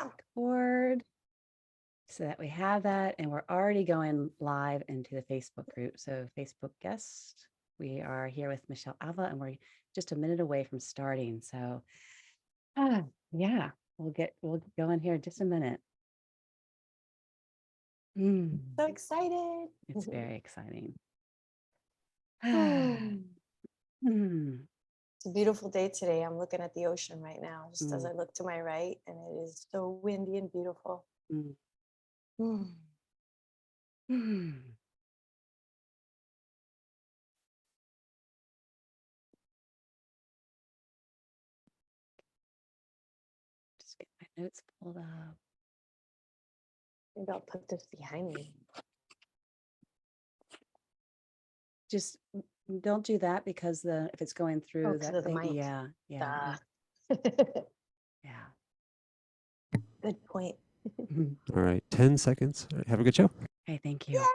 record so that we have that. And we're already going live into the Facebook group. So Facebook guest, we are here with Michelle Alva, and we're just a minute away from starting. So yeah, we'll go in here in just a minute. So excited. It's very exciting. It's a beautiful day today. I'm looking at the ocean right now, just as I look to my right, and it is so windy and beautiful. Just get my notes pulled up. Maybe I'll put this behind me. Just don't do that, because if it's going through that thing, mic. yeah. Yeah. Good point. All right, 10 seconds. All right, have a good show. Hey, thank you.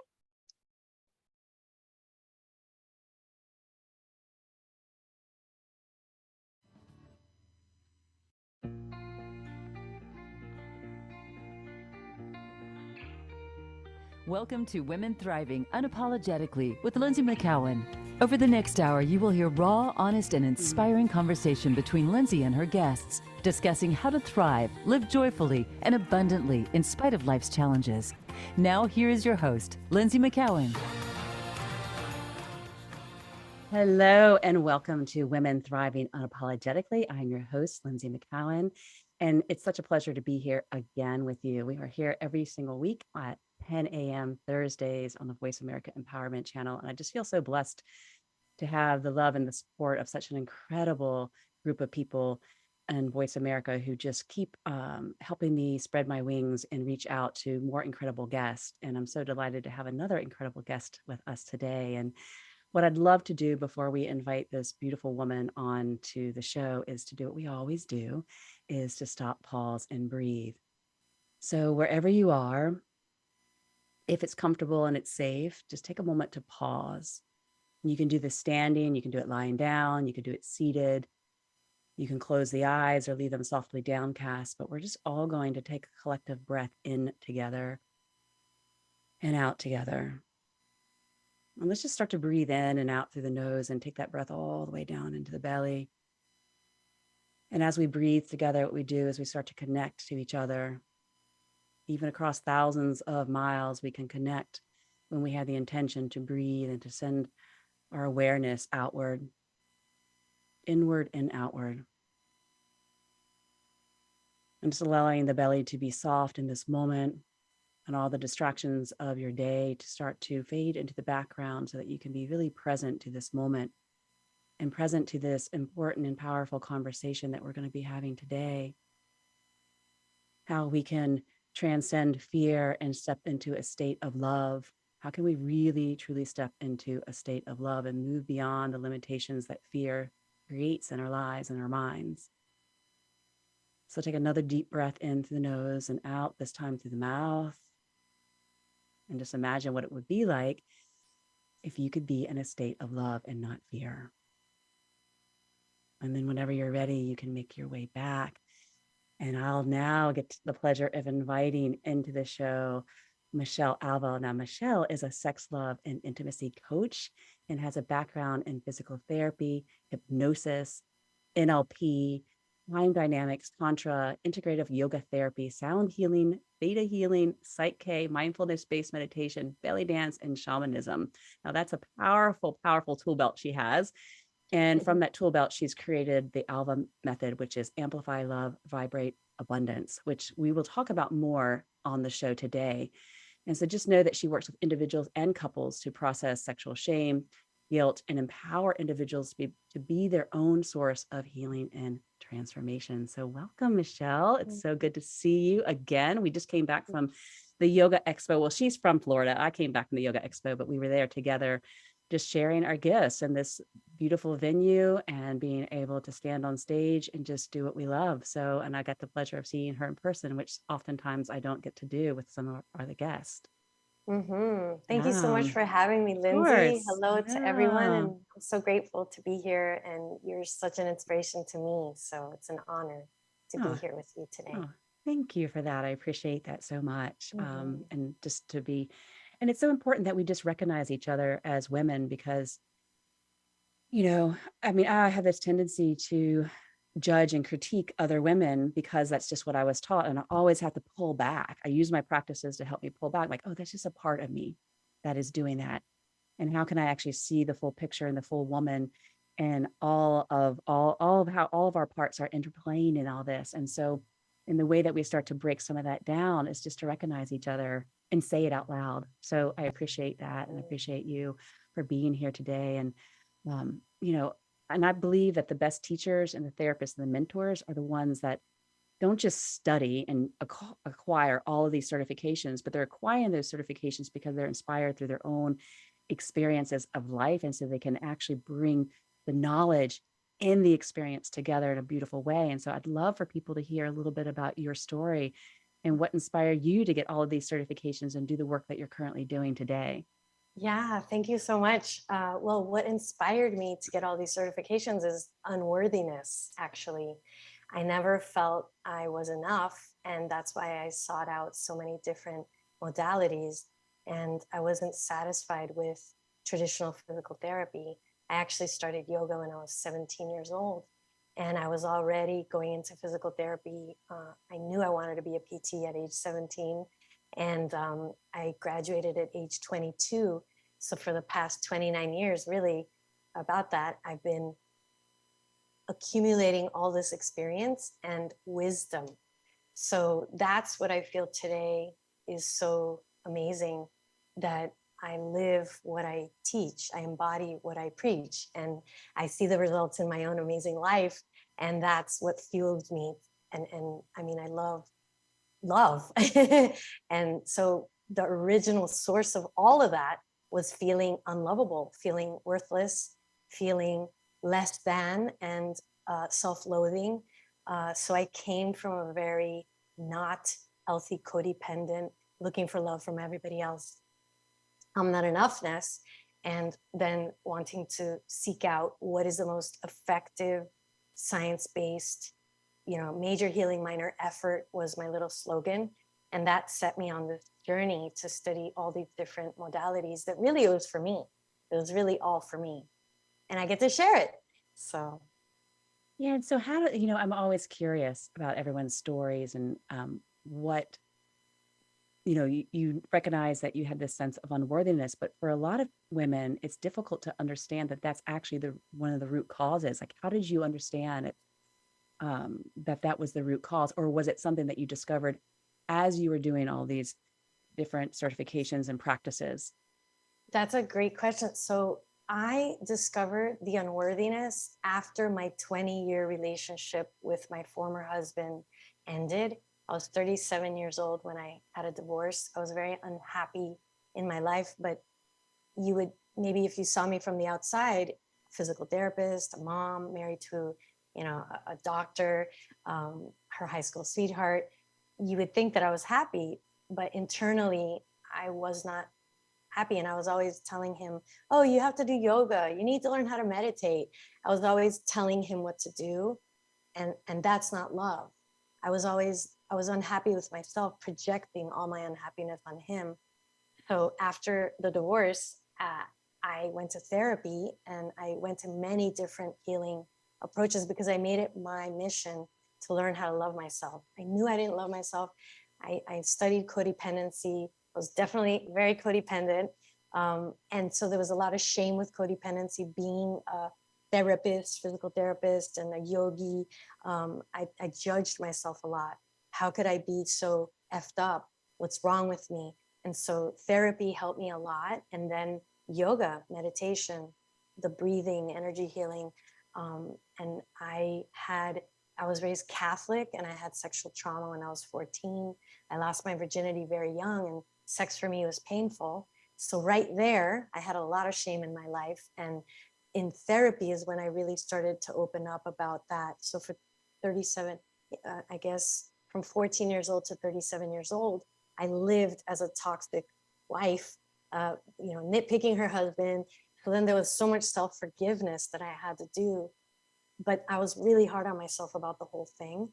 Welcome to Women Thriving Unapologetically with Lynsie McKeown. Over the next hour, you will hear raw, honest, and inspiring conversation between Lynsie and her guests, discussing how to thrive, live joyfully, and abundantly in spite of life's challenges. Now, here is your host, Lynsie McKeown. Hello, and welcome to Women Thriving Unapologetically. I'm your host, Lynsie McKeown, and it's such a pleasure to be here again with you. We are here every single week at 10 a.m. Thursdays on the Voice America Empowerment Channel. And I just feel so blessed to have the love and the support of such an incredible group of people and Voice America who just keep helping me spread my wings and reach out to more incredible guests. And I'm so delighted to have another incredible guest with us today. And what I'd love to do before we invite this beautiful woman on to the show is to do what we always do, is to stop, pause, and breathe. So wherever you are, if it's comfortable and it's safe, just take a moment to pause. You can do this standing, you can do it lying down, you can do it seated. You can close the eyes or leave them softly downcast, but we're just all going to take a collective breath in together and out together. And let's just start to breathe in and out through the nose and take that breath all the way down into the belly. And as we breathe together, what we do is we start to connect to each other. Even across thousands of miles, we can connect when we have the intention to breathe and to send our awareness outward, inward and outward. And just allowing the belly to be soft in this moment and all the distractions of your day to start to fade into the background so that you can be really present to this moment and present to this important and powerful conversation that we're going to be having today. How we can transcend fear and step into a state of love. How can we really, truly step into a state of love and move beyond the limitations that fear creates in our lives and our minds? So take another deep breath in through the nose and out, this time through the mouth. And just imagine what it would be like if you could be in a state of love and not fear. And then whenever you're ready, you can make your way back. And I'll now get the pleasure of inviting into the show Michelle Alva. Now, Michelle is a sex, love, and intimacy coach and has a background in physical therapy, hypnosis, NLP, mind dynamics, Tantra, integrative yoga therapy, sound healing, Theta Healing, PSCYH-K, mindfulness-based meditation, belly dance, and shamanism. Now, that's a powerful, powerful tool belt she has. And from that tool belt, she's created the ALVA Method, which is Amplify Love Vibrate Abundance, which we will talk about more on the show today. And so just know that she works with individuals and couples to process sexual shame, guilt, and empower individuals to be their own source of healing and transformation. So welcome, Michelle. It's so good to see you again. We just came back from the Yoga Expo. Well, she's from Florida. I came back from the Yoga Expo, but we were there together just sharing our gifts in this beautiful venue and being able to stand on stage and just do what we love. So, and I got the pleasure of seeing her in person, which oftentimes I don't get to do with some of our other guests. Thank you so much for having me, Lynsie. Hello to everyone. And I'm so grateful to be here. And you're such an inspiration to me. So it's an honor to be here with you today. Thank you for that. I appreciate that so much. And just to be, and it's so important that we just recognize each other as women because, I mean, I have this tendency to judge and critique other women because that's just what I was taught. And I always have to pull back. I use my practices to help me pull back, like, oh, that's just a part of me that is doing that. And how can I actually see the full picture and the full woman and all of how all of our parts are interplaying in all this. And so in the way that we start to break some of that down is just to recognize each other and say it out loud. So I appreciate that, and I appreciate you for being here today. And and I believe that the best teachers and the therapists and the mentors are the ones that don't just study and acquire all of these certifications, but they're acquiring those certifications because they're inspired through their own experiences of life. And so they can actually bring the knowledge and the experience together in a beautiful way. And so I'd love for people to hear a little bit about your story and what inspired you to get all of these certifications and do the work that you're currently doing today. Yeah, thank you so much. Well, what inspired me to get all these certifications is unworthiness, actually. I never felt I was enough. And that's why I sought out so many different modalities. And I wasn't satisfied with traditional physical therapy. I actually started yoga when I was 17 years old. And I was already going into physical therapy. I knew I wanted to be a PT at age 17. And I graduated at age 22. So for the past 29 years, really about that, I've been accumulating all this experience and wisdom. So that's what I feel today is so amazing, that I live what I teach, I embody what I preach, and I see the results in my own amazing life. And that's what fuels me. And I mean, I love. And so the original source of all of that was feeling unlovable, feeling worthless, feeling less than, and self-loathing. So I came from a very not healthy, codependent, looking for love from everybody else, not enoughness, and then wanting to seek out what is the most effective, science-based, major healing, minor effort was my little slogan. And that set me on this journey to study all these different modalities that really it was for me. It was really all for me. And I get to share it. So. Yeah. And so how do, I'm always curious about everyone's stories and what, you recognize that you had this sense of unworthiness, but for a lot of women, it's difficult to understand that that's actually one of the root causes. Like, how did you understand it? That was the root cause, or was it something that you discovered as you were doing all these different certifications and practices? That's a great question. So I discovered the unworthiness after my 20-year relationship with my former husband ended. I was 37 years old when I had a divorce. I was very unhappy in my life, but you would maybe, if you saw me from the outside, physical therapist, a mom, married to a doctor, her high school sweetheart, you would think that I was happy, but internally I was not happy. And I was always telling him, oh, you have to do yoga. You need to learn how to meditate. I was always telling him what to do. And that's not love. I was unhappy with myself, projecting all my unhappiness on him. So after the divorce, I went to therapy, and I went to many different healing approaches because I made it my mission to learn how to love myself. I knew I didn't love myself. I studied codependency. I was definitely very codependent. And so there was a lot of shame with codependency, being a therapist, physical therapist, and a yogi. I judged myself a lot. How could I be so effed up? What's wrong with me? And so therapy helped me a lot. And then yoga, meditation, the breathing, energy healing. And I was raised Catholic, and I had sexual trauma when I was 14. I lost my virginity very young, and sex for me was painful. So right there, I had a lot of shame in my life. And in therapy is when I really started to open up about that. So for 37, I guess from 14 years old to 37 years old, I lived as a toxic wife, nitpicking her husband. So then there was so much self-forgiveness that I had to do. But I was really hard on myself about the whole thing.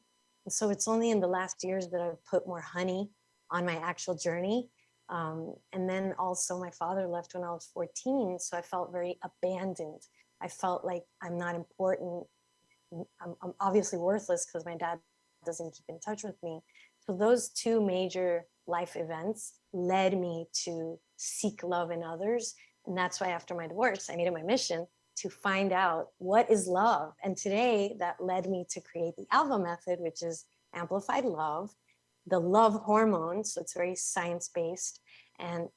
So it's only in the last years that I've put more honey on my actual journey. And then also my father left when I was 14. So I felt very abandoned. I felt like I'm not important. I'm obviously worthless because my dad doesn't keep in touch with me. So those two major life events led me to seek love in others. And that's why after my divorce, I made it my mission to find out what is love. And today that led me to create the ALVA Method, which is Amplified Love, the love hormone. So it's very science-based, and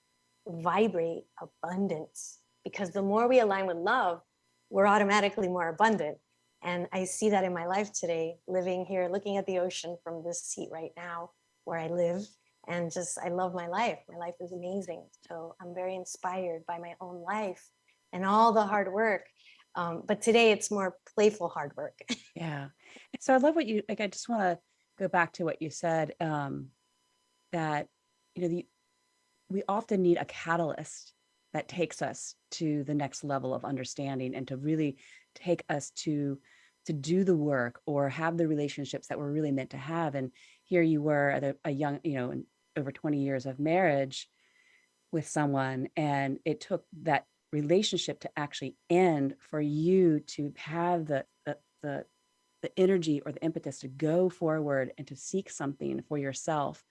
Vibrate Abundance. Because the more we align with love, we're automatically more abundant. And I see that in my life today, living here, looking at the ocean from this seat right now where I live. And just, I love my life. My life is amazing. So I'm very inspired by my own life and all the hard work. But today it's more playful hard work. Yeah. So I love what you, like, I just want to go back to what you said, that, we often need a catalyst that takes us to the next level of understanding and to really take us to do the work or have the relationships that we're really meant to have. And here you were at a young, in over 20 years of marriage with someone, and it took that relationship to actually end for you to have the energy or the impetus to go forward and to seek something for yourself.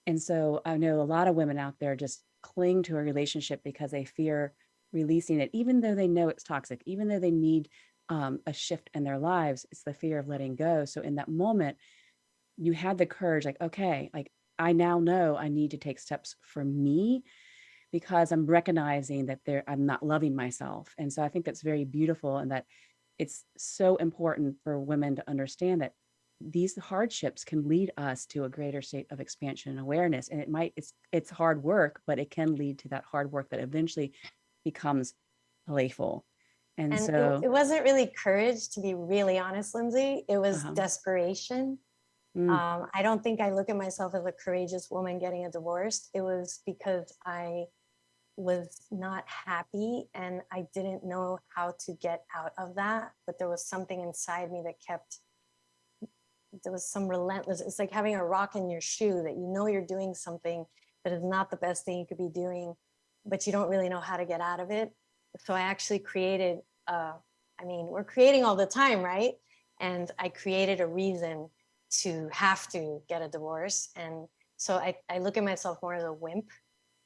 And so I know a lot of women out there just cling to a relationship because they fear releasing it, even though they know it's toxic, even though they need a shift in their lives. It's the fear of letting go. So in that moment, you had the courage, like, okay, like I now know I need to take steps for me because I'm recognizing that I'm not loving myself. And so I think that's very beautiful, and that it's so important for women to understand that these hardships can lead us to a greater state of expansion and awareness. And it's hard work, but it can lead to that hard work that eventually becomes playful. And so it wasn't really courage, to be really honest, Lynsie. It was desperation. I don't think I look at myself as a courageous woman getting a divorce. It was because I was not happy and I didn't know how to get out of that. But there was something inside me that there was some relentless, it's like having a rock in your shoe that you're doing something that is not the best thing you could be doing, but you don't really know how to get out of it. So I actually created, we're creating all the time, right? And I created a reason to have to get a divorce. And so I look at myself more as a wimp.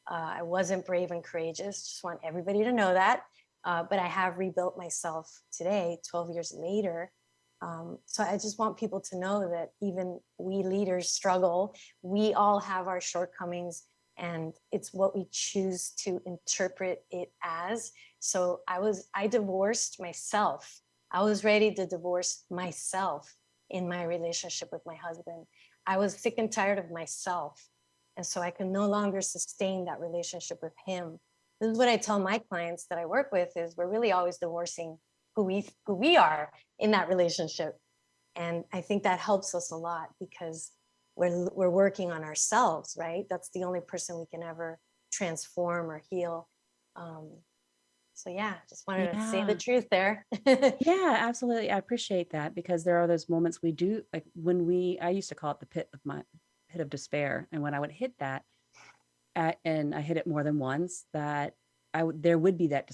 I wasn't brave and courageous. Just want everybody to know that. But I have rebuilt myself today, 12 years later. So I just want people to know that even we leaders struggle. We all have our shortcomings, and it's what we choose to interpret it as. So I divorced myself. I was ready to divorce myself in my relationship with my husband. I was sick and tired of myself. And so I can no longer sustain that relationship with him. This is what I tell my clients that I work with, is we're really always divorcing who we are in that relationship. And I think that helps us a lot because we're working on ourselves, right? That's the only person we can ever transform or heal. So yeah, just wanted to say the truth there. Yeah, absolutely. I appreciate that, because there are those moments we do, like I used to call it the pit of despair. And when I would hit that, and I hit it more than once, that there would be that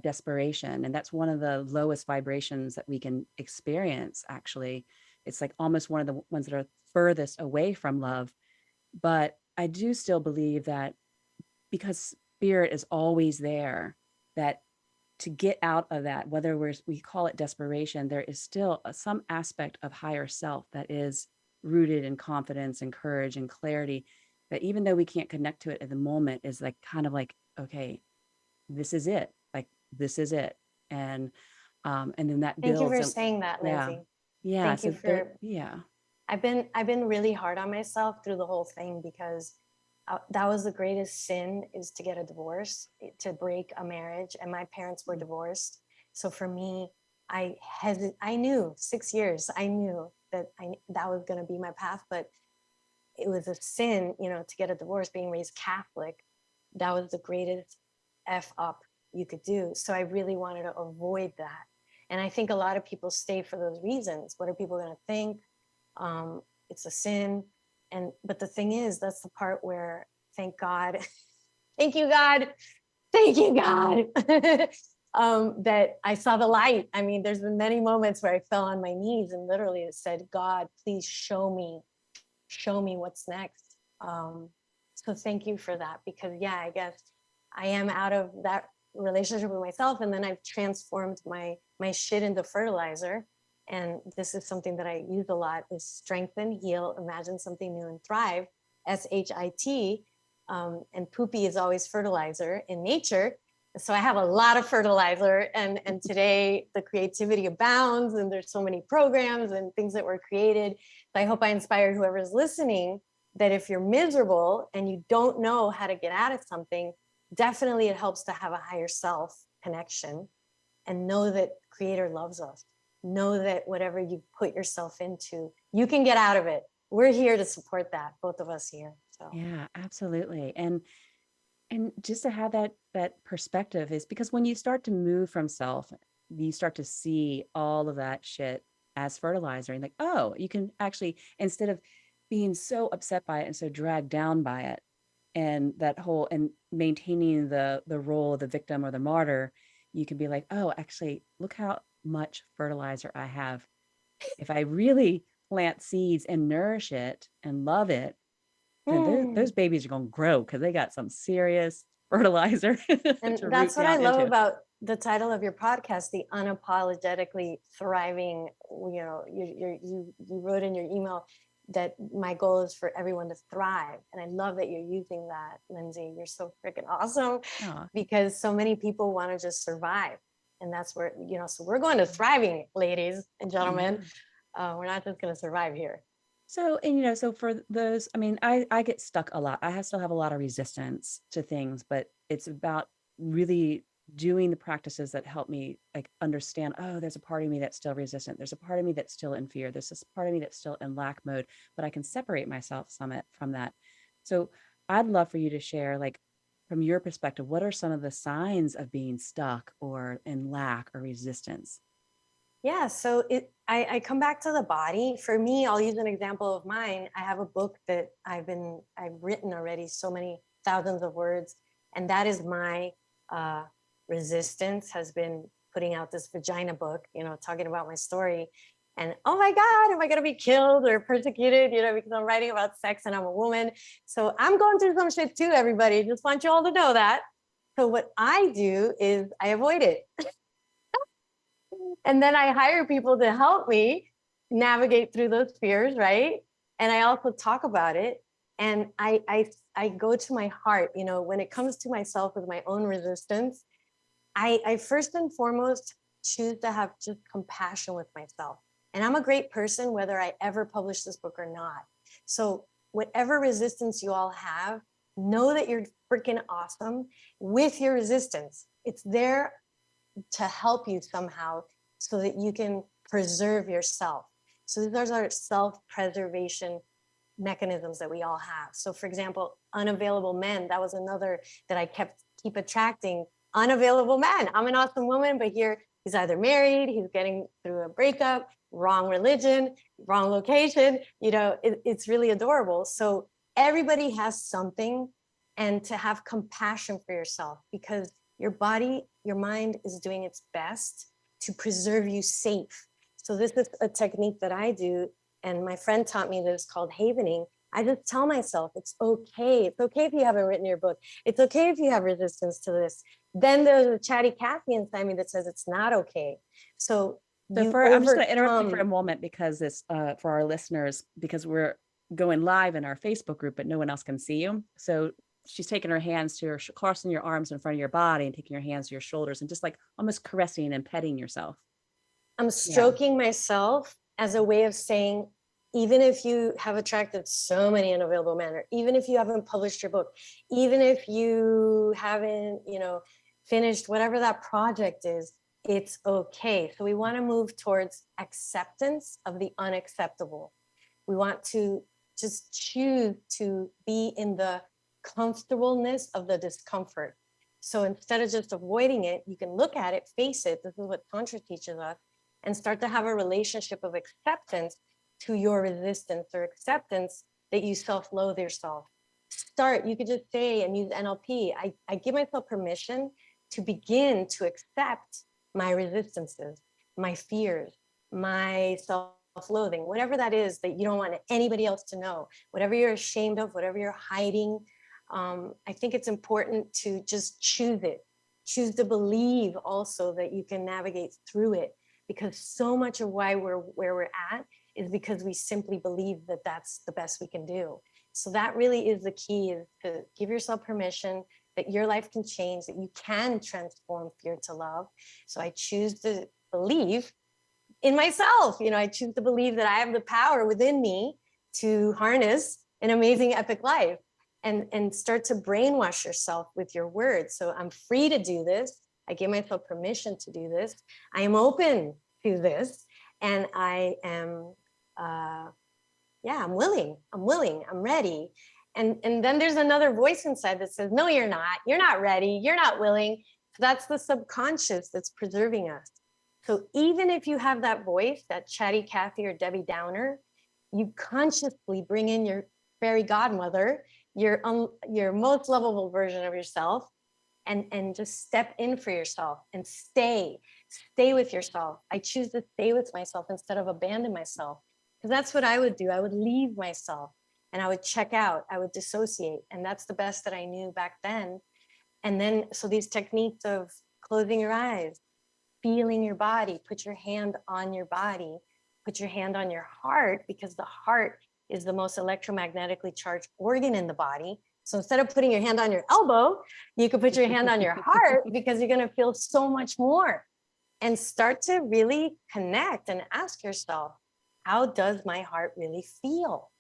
desperation. And that's one of the lowest vibrations that we can experience. Actually, it's like almost one of the ones that are furthest away from love. But I do still believe that because spirit is always there, that to get out of that, whether we call it desperation, there is still some aspect of higher self that is rooted in confidence and courage and clarity, that even though we can't connect to it at the moment, is like kind of like, okay, this is it. Like, this is it. And then that Thank you builds. for saying that, Lynsie. Yeah. Thank So you for, yeah. I've been really hard on myself through the whole thing, because that was the greatest sin, is to get a divorce, to break a marriage. And my parents were divorced. So for me, I knew 6 years, I knew that that was going to be my path, but it was a sin, to get a divorce. Being raised Catholic, that was the greatest F up you could do. So I really wanted to avoid that. And I think a lot of people stay for those reasons. What are people going to think? It's a sin. But the thing is, that's the part where, thank God, thank you, God, thank you, God, that I saw the light. I mean, there's been many moments where I fell on my knees and literally said, God, please show me what's next. So thank you for that, because yeah, I guess I am out of that relationship with myself, and then I've transformed my shit into fertilizer. And this is something that I use a lot: is strengthen, heal, imagine something new, and thrive. SHIT. And poopy is always fertilizer in nature. So I have a lot of fertilizer, and today the creativity abounds, and there's so many programs and things that were created. So I hope I inspired whoever's listening that if you're miserable and you don't know how to get out of something, definitely it helps to have a higher self connection and know that Creator loves us. Know that whatever you put yourself into, you can get out of it. We're here to support that, both of us here. So Yeah, absolutely. And just to have that perspective is because when you start to move from self, you start to see all of that shit as fertilizer, and like, oh, you can actually, instead of being so upset by it and so dragged down by it, and that whole, and maintaining the role of the victim or the martyr, you can be like, oh, actually, look how much fertilizer I have. If I really plant seeds and nourish it and love it, then those babies are going to grow because they got some serious fertilizer and to root that's what I down love into. about the title of your podcast, the Unapologetically Thriving. You know, you wrote in your email that my goal is for everyone to thrive. And I love that you're using that, Lynsie. You're so freaking awesome. Aw. Because so many people want to just survive. And that's where, you know, so we're going to thriving, ladies and gentlemen. We're not just going to survive here. So, and so for those, I mean, I get stuck a lot. Still have a lot of resistance to things, but it's about really doing the practices that help me like understand, oh, there's a part of me that's still resistant. There's a part of me that's still in fear. There's this part of me that's still in lack mode, but I can separate myself from that. So I'd love for you to share, like, from your perspective, what are some of the signs of being stuck or in lack or resistance? Yeah, so I come back to the body. For me, I'll use an example of mine. I have a book that I've written already so many thousands of words, and that is my resistance, has been putting out this vagina book, talking about my story. And oh my God, am I gonna be killed or persecuted, because I'm writing about sex and I'm a woman. So I'm going through some shit too, everybody. Just want you all to know that. So what I do is I avoid it. And then I hire people to help me navigate through those fears, right? And I also talk about it. And I go to my heart, when it comes to myself with my own resistance, I first and foremost choose to have just compassion with myself. And I'm a great person, whether I ever publish this book or not. So whatever resistance you all have, know that you're freaking awesome with your resistance. It's there to help you somehow so that you can preserve yourself. So these are self-preservation mechanisms that we all have. So for example, unavailable men, that was another that I keep attracting. Unavailable men. I'm an awesome woman, but here he's either married, he's getting through a breakup, wrong religion, wrong location. It's really adorable. So everybody has something, and to have compassion for yourself, because your body, your mind is doing its best to preserve you safe. So this is a technique that I do, and my friend taught me this, called havening. I just tell myself, it's okay. It's okay if you haven't written your book. It's okay if you have resistance to this. Then there's a chatty Cathy inside me that says it's not okay. So I'm just going to interrupt you for a moment, because this, for our listeners, because we're going live in our Facebook group, but no one else can see you. So she's taking her hands to crossing your arms in front of your body and taking your hands to your shoulders and just like almost caressing and petting yourself. I'm stroking myself as a way of saying, even if you have attracted so many unavailable men, or even if you haven't published your book, even if you haven't, finished whatever that project is, it's okay. So we want to move towards acceptance of the unacceptable. We want to just choose to be in the comfortableness of the discomfort. So instead of just avoiding it, you can look at it, face it. This is what Tantra teaches us, and start to have a relationship of acceptance. to your resistance or acceptance that you self-loathe yourself. Start, you could just say and use NLP. I give myself permission to begin to accept my resistances, my fears, my self-loathing, whatever that is that you don't want anybody else to know, whatever you're ashamed of, whatever you're hiding. I think it's important to just choose it. Choose to believe also that you can navigate through it, because so much of why we're where we're at is because we simply believe that that's the best we can do. So that really is the key, is to give yourself permission that your life can change, that you can transform fear to love. So I choose to believe in myself. I choose to believe that I have the power within me to harness an amazing epic life, and start to brainwash yourself with your words. So I'm free to do this. I give myself permission to do this. I am open to this. And I am, I'm willing, I'm ready. And then there's another voice inside that says, no, you're not ready, you're not willing. So that's the subconscious that's preserving us. So even if you have that voice, that chatty Cathy or Debbie Downer, you consciously bring in your fairy godmother, your most lovable version of yourself, and just step in for yourself and stay with yourself. I choose to stay with myself instead of abandon myself, because that's what I would do. I would leave myself and I would check out, I would dissociate. And that's the best that I knew back then. And then, so these techniques of closing your eyes, feeling your body, put your hand on your body, put your hand on your heart, because the heart is the most electromagnetically charged organ in the body. So instead of putting your hand on your elbow, you could put your hand on your heart, because you're going to feel so much more. And start to really connect and ask yourself, how does my heart really feel?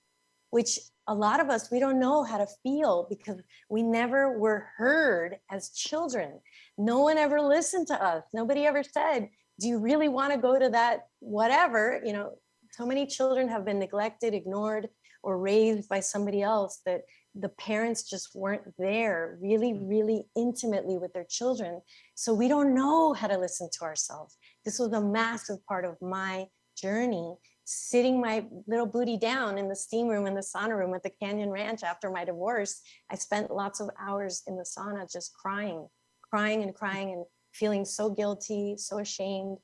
Which a lot of us, we don't know how to feel because we never were heard as children. No one ever listened to us. Nobody ever said, do you really want to go to that whatever? So many children have been neglected, ignored, or raised by somebody else, that the parents just weren't there really, really intimately with their children. So we don't know how to listen to ourselves. This was a massive part of my journey, sitting my little booty down in the steam room and the sauna room at the Canyon Ranch after my divorce. I spent lots of hours in the sauna just crying and feeling so guilty, so ashamed.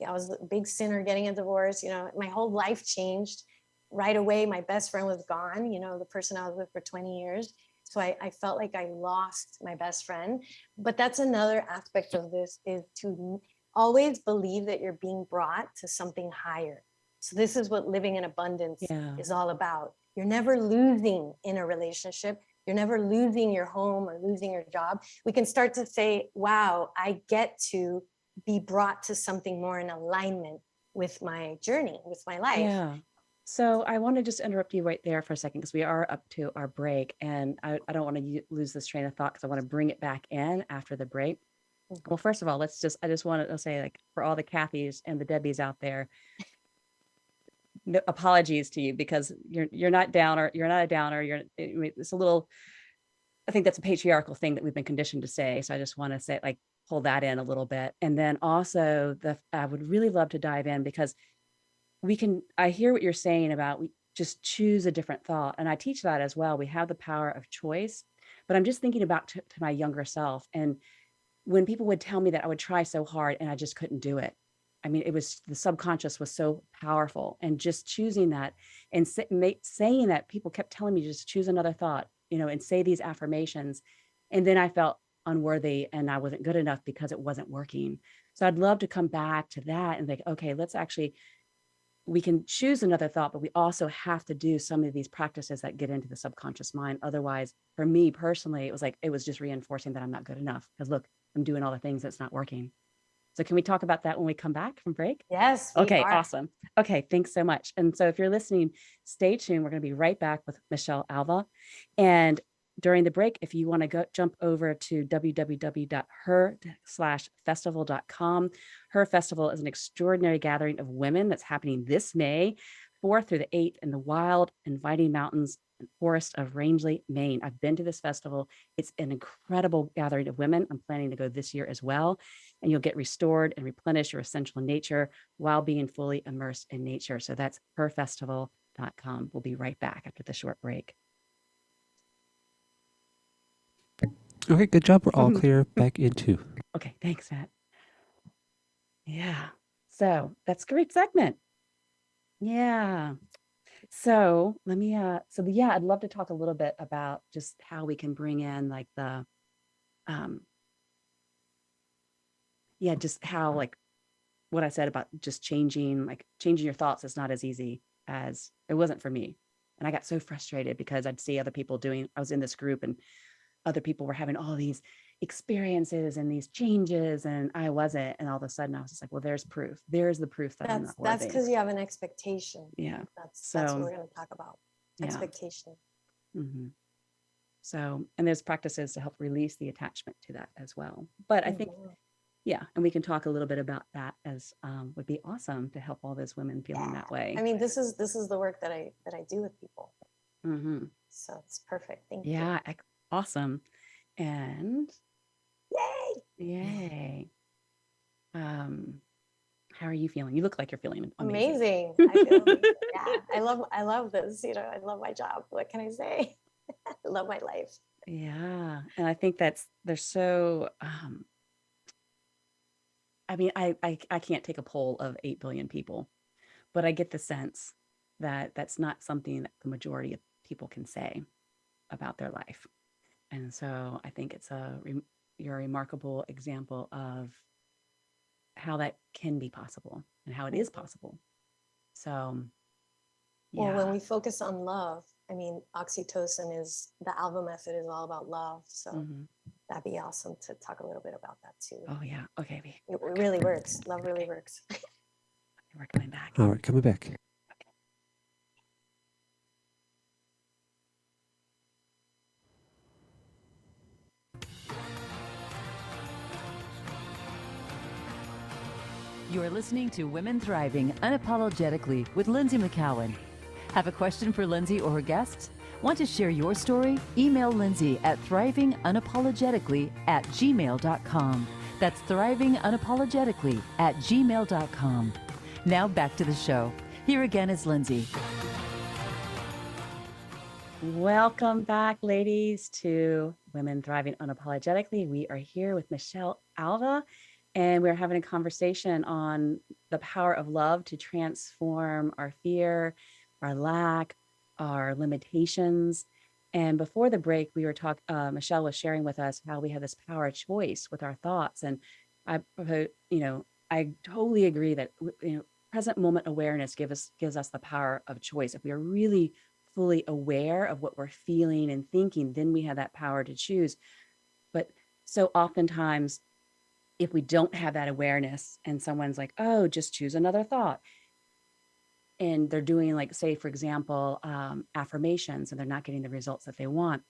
I was a big sinner getting a divorce. My whole life changed right away. My best friend was gone, the person I was with for 20 years. So I felt like I lost my best friend. But that's another aspect of this, is to always believe that you're being brought to something higher. So this is what living in abundance is all about. You're never losing in a relationship. You're never losing your home or losing your job. We can start to say, wow, I get to be brought to something more in alignment with my journey, with my life. Yeah. So I want to just interrupt you right there for a second, because we are up to our break, and I don't want to lose this train of thought, because I want to bring it back in after the break. Well, first of all, I just want to say, like, for all the Cathys and the Debbies out there, no, apologies to you, because you're not downer. You're not a downer. It's a little, I think that's a patriarchal thing that we've been conditioned to say. So I just want to say, like, pull that in a little bit. And then also I would really love to dive in, because I hear what you're saying about, we just choose a different thought. And I teach that as well. We have the power of choice, but I'm just thinking about to my younger self. And when people would tell me that, I would try so hard and I just couldn't do it. I mean, the subconscious was so powerful, and just choosing that and saying that, people kept telling me, just choose another thought, and say these affirmations. And then I felt unworthy and I wasn't good enough because it wasn't working. So I'd love to come back to that and think, okay, we can choose another thought, but we also have to do some of these practices that get into the subconscious mind. Otherwise, for me personally, it was just reinforcing that I'm not good enough, because look, I'm doing all the things that's not working. So can we talk about that when we come back from break? Yes. Okay, awesome. Okay, thanks so much. And so if you're listening, stay tuned. We're going to be right back with Michelle Alva. And during the break, if you want to jump over to www.her/festival.com. Her Festival is an extraordinary gathering of women that's happening this May 4th through the 8th in the wild, inviting mountains and forest of Rangeley, Maine. I've been to this festival. It's an incredible gathering of women. I'm planning to go this year as well. and you'll get restored and replenish your essential nature while being fully immersed in nature. So that's herfestival.com. We'll be right back after the short break. Okay, good job. We're all clear. Back into. Okay, thanks, Matt. Yeah. So that's a great segment. Yeah. So I'd love to talk a little bit about just how we can bring in like the, just how like what I said about just changing your thoughts is not as easy as it wasn't for me. And I got so frustrated because I'd see other people I was in this group and other people were having all these experiences and these changes and I wasn't. And all of a sudden I was just like, well, there's proof. There's the proof that I'm not worthy. That's because you have an expectation. Yeah. That's what we're going to talk about. Yeah. Expectation. Mm-hmm. So, and there's practices to help release the attachment to that as well. But I think, and we can talk a little bit about that as would be awesome to help all those women feeling that way. I mean, this is the work that I do with people. Mm-hmm. So it's perfect. Thank you. Yeah, awesome. And yay. How are you feeling? You look like you're feeling amazing. I feel amazing. I love this. I love my job. What can I say? I love my life. Yeah. And I think they're so, I mean, I can't take a poll of 8 billion people, but I get the sense that that's not something that the majority of people can say about their life. And so I think you're a remarkable example of how that can be possible and how it is possible. So, well, when we focus on love, I mean, oxytocin is the ALVA Method is all about love. So that'd be awesome to talk a little bit about that too. Oh yeah. Okay. It really works. Love really works. We're coming back. All right, coming back. You're listening to Women Thriving Unapologetically with Lynsie McKeown. Have a question for Lynsie or her guests? Want to share your story? Email Lynsie at thrivingunapologetically@gmail.com. That's thrivingunapologetically@gmail.com. Now back to the show. Here again is Lynsie. Welcome back, ladies, to Women Thriving Unapologetically. We are here with Michelle Alva, and we're having a conversation on the power of love to transform our fear, our lack, our limitations. And before the break, we were Michelle was sharing with us how we have this power of choice with our thoughts. And I totally agree that, present moment awareness gives us the power of choice. If we are really fully aware of what we're feeling and thinking, then we have that power to choose. But so oftentimes, if we don't have that awareness and someone's like, oh, just choose another thought, and they're doing, like, say, for example, affirmations, and they're not getting the results that they want,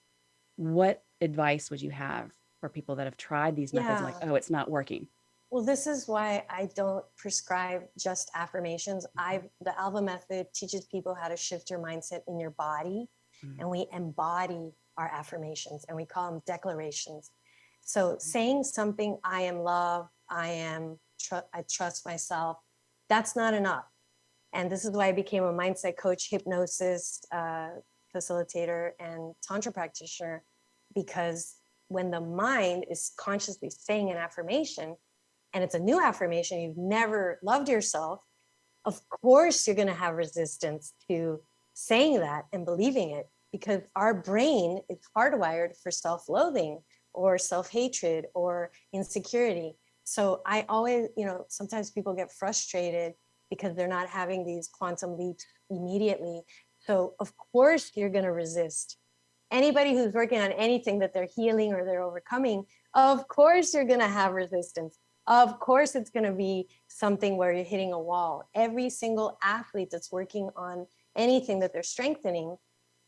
what advice would you have for people that have tried these methods, like, oh, it's not working? Well, this is why I don't prescribe just affirmations. The ALVA Method teaches people how to shift your mindset in your body, and we embody our affirmations, and we call them declarations. So saying something, I am love, I trust myself, that's not enough. And this is why I became a mindset coach, hypnosis facilitator, and Tantra practitioner, because when the mind is consciously saying an affirmation, and it's a new affirmation, you've never loved yourself, of course you're going to have resistance to saying that and believing it, because our brain is hardwired for self-loathing or self-hatred or insecurity. So I always, sometimes people get frustrated because they're not having these quantum leaps immediately. So of course you're going to resist. Anybody who's working on anything that they're healing or they're overcoming, of course you're going to have resistance. Of course it's going to be something where you're hitting a wall. Every single athlete that's working on anything that they're strengthening,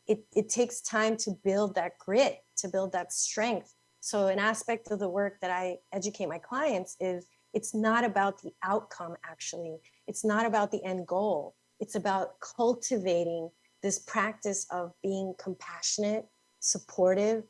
it takes time to build that grit, to build that strength. So an aspect of the work that I educate my clients is it's not about the outcome, actually. It's not about the end goal. It's about cultivating this practice of being compassionate, supportive,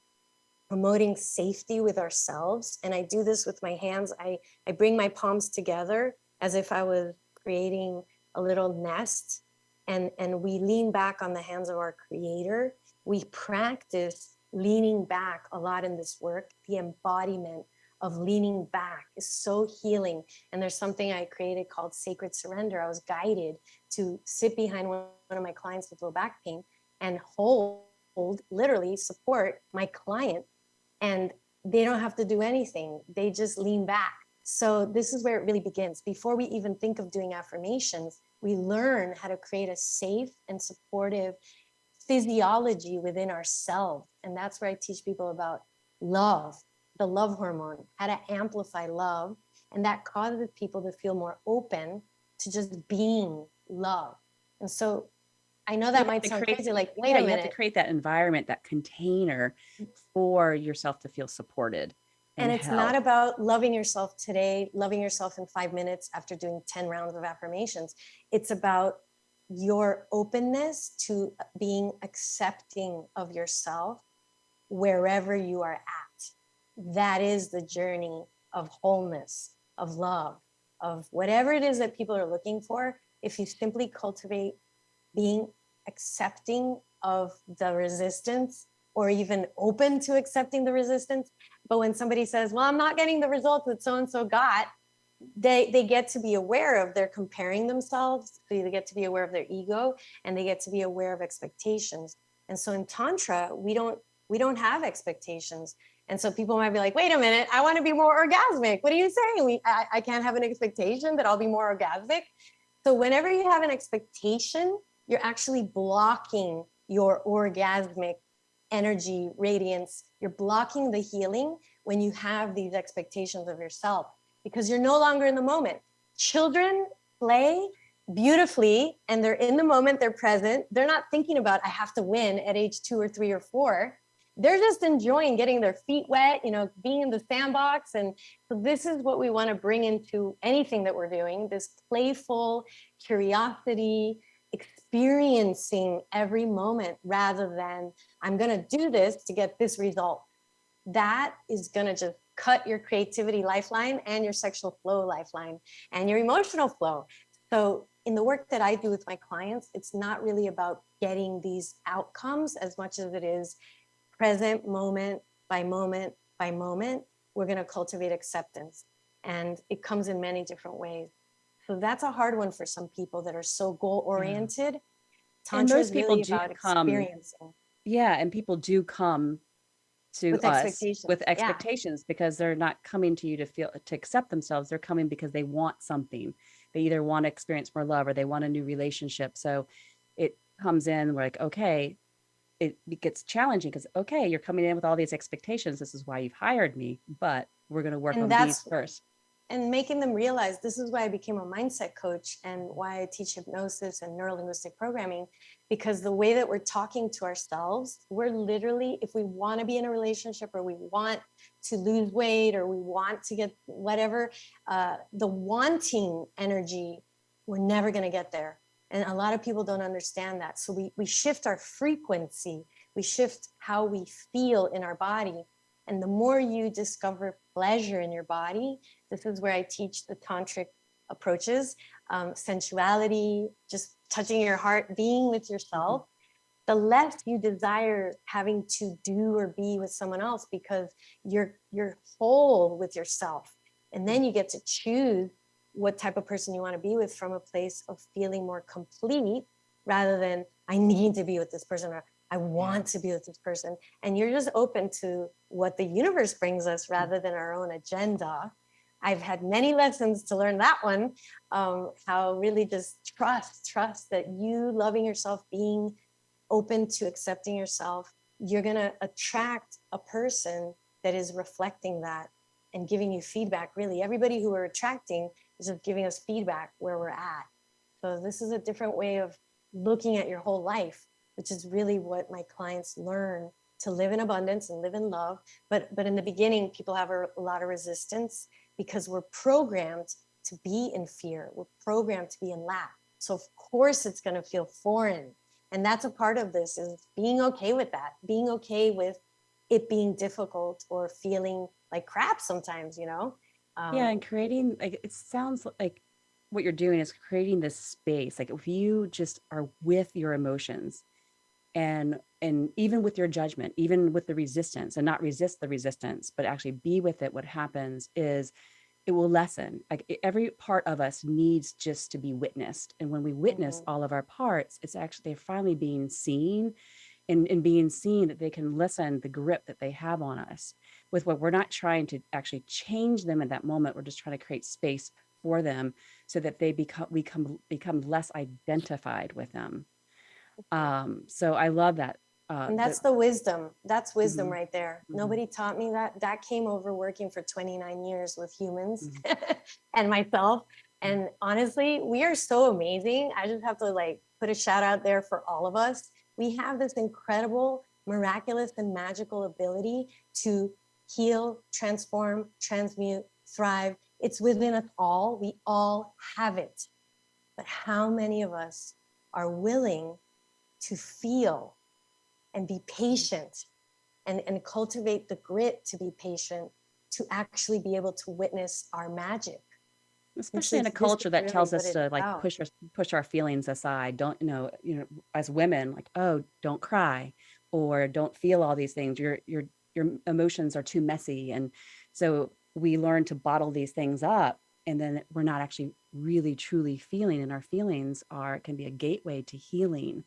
promoting safety with ourselves. And I do this with my hands. I bring my palms together as if I was creating a little nest, and we lean back on the hands of our creator. We practice leaning back a lot in this work. The embodiment of leaning back is so healing. And there's something I created called Sacred Surrender. I was guided to sit behind one of my clients with low back pain and hold, literally support my client. And they don't have to do anything. They just lean back. So this is where it really begins. Before we even think of doing affirmations, we learn how to create a safe and supportive physiology within ourselves. And that's where I teach people about love, the love hormone, how to amplify love. And that causes people to feel more open to just being love. And so I know that might sound crazy, like, wait a minute. You have to create that environment, that container for yourself to feel supported. And it's not about loving yourself today, loving yourself in 5 minutes after doing 10 rounds of affirmations. It's about your openness to being accepting of yourself wherever you are at. That is the journey of wholeness, of love, of whatever it is that people are looking for. If you simply cultivate being accepting of the resistance, or even open to accepting the resistance. But when somebody says, well, I'm not getting the results that so-and-so got, they get to be aware of, they're comparing themselves. So they get to be aware of their ego, and they get to be aware of expectations. And so in Tantra, we don't have expectations. And so people might be like, wait a minute, I want to be more orgasmic. What are you saying? I can't have an expectation that I'll be more orgasmic. So whenever you have an expectation, you're actually blocking your orgasmic energy, radiance. You're blocking the healing when you have these expectations of yourself, because you're no longer in the moment. Children play beautifully and they're in the moment, they're present. They're not thinking about, I have to win at age 2 or 3 or 4. They're just enjoying getting their feet wet, being in the sandbox. And so this is what we want to bring into anything that we're doing, this playful curiosity, experiencing every moment rather than I'm going to do this to get this result. That is going to just cut your creativity lifeline and your sexual flow lifeline and your emotional flow. So in the work that I do with my clients, it's not really about getting these outcomes as much as it is present, moment by moment by moment. We're going to cultivate acceptance, and it comes in many different ways. So that's a hard one for some people that are so goal-oriented. Tantra is really about experiencing. Yeah, and people do come to with us with expectations, yeah. Because they're not coming to you to accept themselves. They're coming because they want something. They either want to experience more love or they want a new relationship. So it comes in, we're like, okay, it gets challenging because, okay, you're coming in with all these expectations. This is why you've hired me, but we're going to work on these first. And making them realize, this is why I became a mindset coach and why I teach hypnosis and neuro-linguistic programming, because the way that we're talking to ourselves, we're literally, if we want to be in a relationship or we want to lose weight or we want to get whatever, the wanting energy, we're never going to get there. And a lot of people don't understand that. So we shift our frequency, we shift how we feel in our body. And the more you discover pleasure in your body, this is where I teach the tantric approaches, sensuality, just touching your heart, being with yourself, the less you desire having to do or be with someone else, because you're whole with yourself. And then you get to choose what type of person you want to be with from a place of feeling more complete, rather than I need to be with this person or I want to be with this person. And you're just open to what the universe brings us rather than our own agenda. I've had many lessons to learn that one, how really just trust that you loving yourself, being open to accepting yourself, you're going to attract a person that is reflecting that and giving you feedback. Really, everybody who we're attracting is just giving us feedback where we're at. So this is a different way of looking at your whole life, which is really what my clients learn to live in abundance and live in love. But in the beginning, people have a lot of resistance because we're programmed to be in fear. We're programmed to be in lack. So of course it's going to feel foreign. And that's a part of this, is being okay with that, being okay with it being difficult or feeling like crap sometimes, you know? Yeah, and creating, like, it sounds like what you're doing is creating this space. Like if you just are with your emotions and even with your judgment, even with the resistance, and not resist the resistance, but actually be with it, what happens is it will lessen. Like every part of us needs just to be witnessed. And when we witness all of our parts, it's actually they're finally being seen, and being seen that they can lessen the grip that they have on us. With what we're not trying to actually change them at that moment, we're just trying to create space for them so that they become less identified with them. So I love that. And that's the wisdom. That's wisdom Mhm, right there. mhm, Nobody taught me that. That came over working for 29 years with humans mhm, and myself. mhm. And honestly, we are so amazing. I just have to like put a shout out there for all of us. We have this incredible, miraculous, and magical ability to heal, transform, transmute, thrive. It's within us all. We all have it. But how many of us are willing to feel and be patient and cultivate the grit to be patient, to actually be able to witness our magic? Especially in a This is culture that really tells what us it's to like about. push our feelings aside. Don't, as women, like, oh, don't cry or don't feel all these things. Your emotions are too messy. And so we learn to bottle these things up, and then we're not actually really truly feeling. And our feelings can be a gateway to healing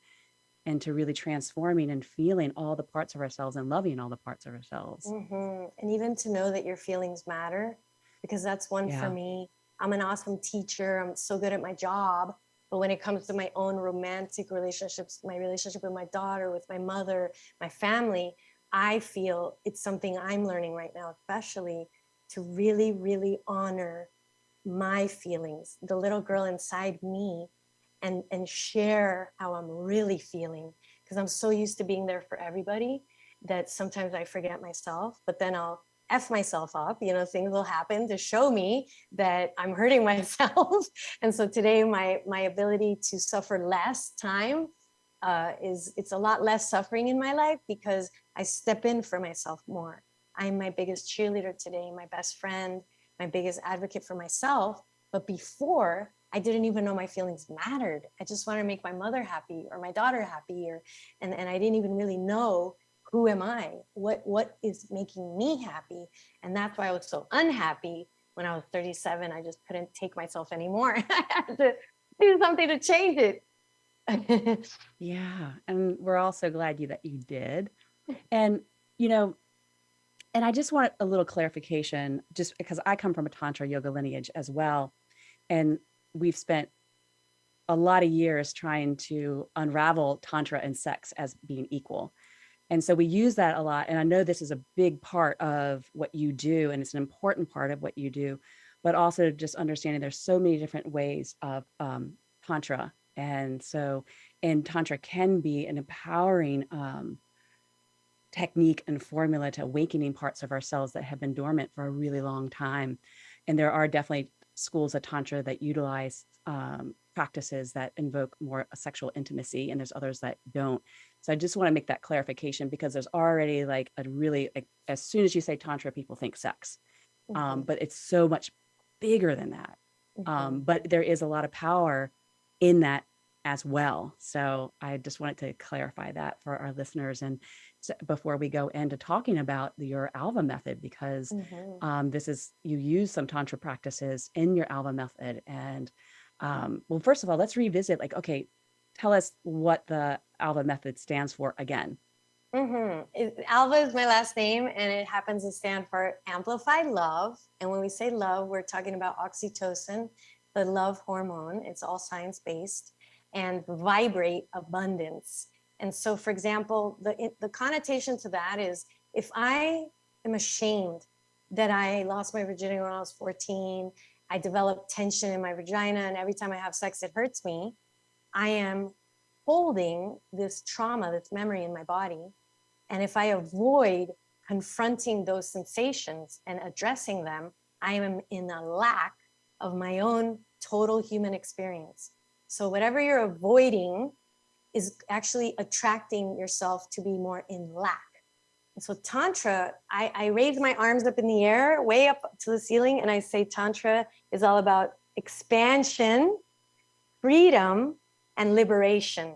and to really transforming and feeling all the parts of ourselves and loving all the parts of ourselves. And even to know that your feelings matter, because that's one for Yeah. me. I'm an awesome teacher. I'm so good at my job. But when it comes to my own romantic relationships, my relationship with my daughter, with my mother, my family, I feel it's something I'm learning right now, especially to really, really honor my feelings, the little girl inside me, and share how I'm really feeling. Because I'm so used to being there for everybody that sometimes I forget myself, but then I'll F myself up. You know, things will happen to show me that I'm hurting myself. And so today, my ability to suffer less time it's a lot less suffering in my life because I step in for myself more. I'm my biggest cheerleader today, my best friend, my biggest advocate for myself. But before, I didn't even know my feelings mattered. I just wanted to make my mother happy or my daughter happy, and I didn't even really know who am I? What is making me happy? And that's why I was so unhappy when I was 37. I just couldn't take myself anymore. I had to do something to change it. Yeah. And we're all so glad that you did. And, you know, and I just want a little clarification, just because I come from a Tantra yoga lineage as well. And we've spent a lot of years trying to unravel Tantra and sex as being equal. And so we use that a lot. And I know this is a big part of what you do, and it's an important part of what you do, but also just understanding there's so many different ways of Tantra. And Tantra can be an empowering technique and formula to awakening parts of ourselves that have been dormant for a really long time. And there are definitely schools of Tantra that utilize practices that invoke more sexual intimacy, and there's others that don't. So I just want to make that clarification, because there's already like a really, like, as soon as you say Tantra, people think sex, but it's so much bigger than that. But there is a lot of power in that as well. So I just wanted to clarify that for our listeners. And before we go into talking about your ALVA method, because this is, you use some Tantra practices in your ALVA method. And well, first of all, let's revisit, like, okay, tell us what the ALVA method stands for again. Alva is my last name, and it happens to stand for Amplify Love. And when we say love, we're talking about oxytocin, the love hormone. It's all science-based. And Vibrate Abundance. And so, for example, the connotation to that is, if I am ashamed that I lost my virginity when I was 14, I developed tension in my vagina, and every time I have sex, it hurts me, I am holding this trauma, this memory in my body. And if I avoid confronting those sensations and addressing them, I am in a lack of my own total human experience. So whatever you're avoiding is actually attracting yourself to be more in lack. So Tantra, I raise my arms up in the air, way up to the ceiling, and I say Tantra is all about expansion, freedom, and liberation.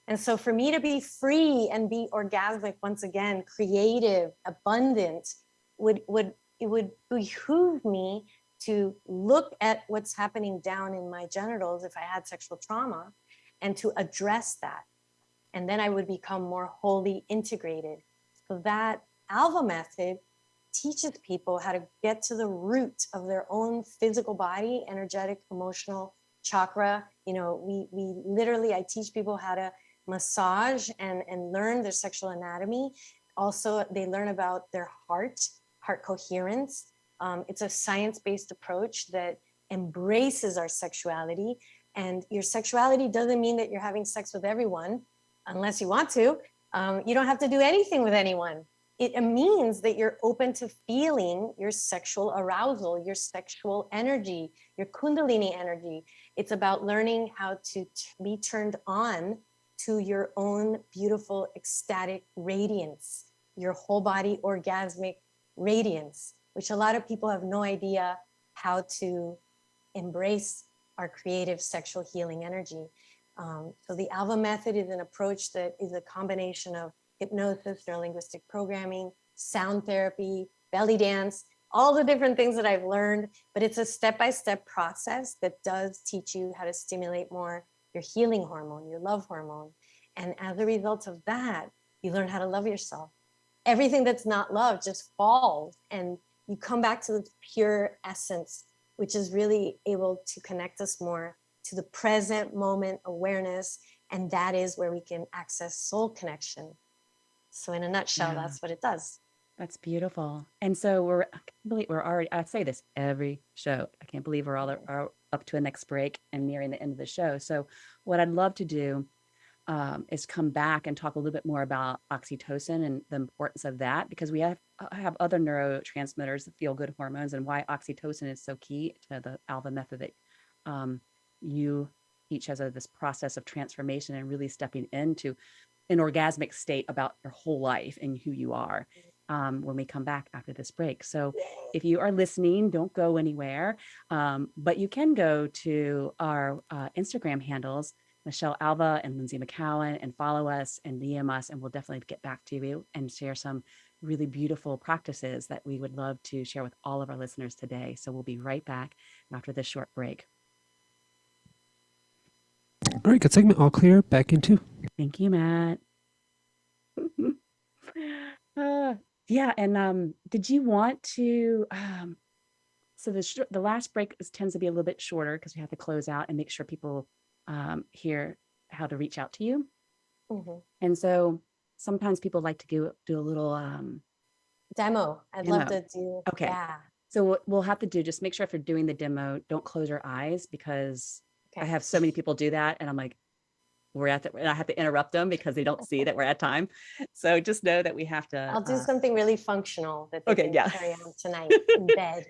And so for me to be free and be orgasmic, once again, creative, abundant, it would behoove me to look at what's happening down in my genitals if I had sexual trauma, and to address that. And then I would become more wholly integrated. So that ALVA method teaches people how to get to the root of their own physical body, energetic, emotional chakra. You know, we literally, I teach people how to massage and learn their sexual anatomy. Also, they learn about their heart coherence. It's a science-based approach that embraces our sexuality. And your sexuality doesn't mean that you're having sex with everyone, unless you want to. You don't have to do anything with anyone. It means that you're open to feeling your sexual arousal, your sexual energy, your kundalini energy. It's about learning how to be turned on to your own beautiful, ecstatic radiance, your whole body orgasmic radiance, which a lot of people have no idea how to embrace our creative sexual healing energy. So the ALVA method is an approach that is a combination of hypnosis, neuro-linguistic programming, sound therapy, belly dance, all the different things that I've learned, but it's a step-by-step process that does teach you how to stimulate more your healing hormone, your love hormone. And as a result of that, you learn how to love yourself. Everything that's not love just falls, and you come back to the pure essence, which is really able to connect us more to the present moment awareness. And that is where we can access soul connection. So in a nutshell, that's what it does. That's beautiful. And so I can't believe we're already, I say this every show, I can't believe we're all are up to a next break and nearing the end of the show. So what I'd love to do is come back and talk a little bit more about oxytocin and the importance of that, because we have other neurotransmitters, the feel-good hormones, and why oxytocin is so key to the ALVA method that you teach as this process of transformation and really stepping into an orgasmic state about your whole life and who you are when we come back after this break. So if you are listening, don't go anywhere, but you can go to our Instagram handles, Michelle Alva and Lynsie McKeown, and follow us and DM us, and we'll definitely get back to you and share some really beautiful practices that we would love to share with all of our listeners today. So we'll be right back after this short break. All right, good segment. All clear. Back in 2. Thank you, Matt. Yeah, and did you want to? So the last break tends to be a little bit shorter because we have to close out and make sure people hear how to reach out to you. Mm-hmm. And so sometimes people like to do a little demo. I'd love to do. Okay. Yeah. So what we'll have to do, just make sure if you're doing the demo, don't close your eyes, because I have so many people do that, and I'm like, I have to interrupt them because they don't see that we're at time. So just know that we have to. I'll do something really functional that they can carry on tonight in bed.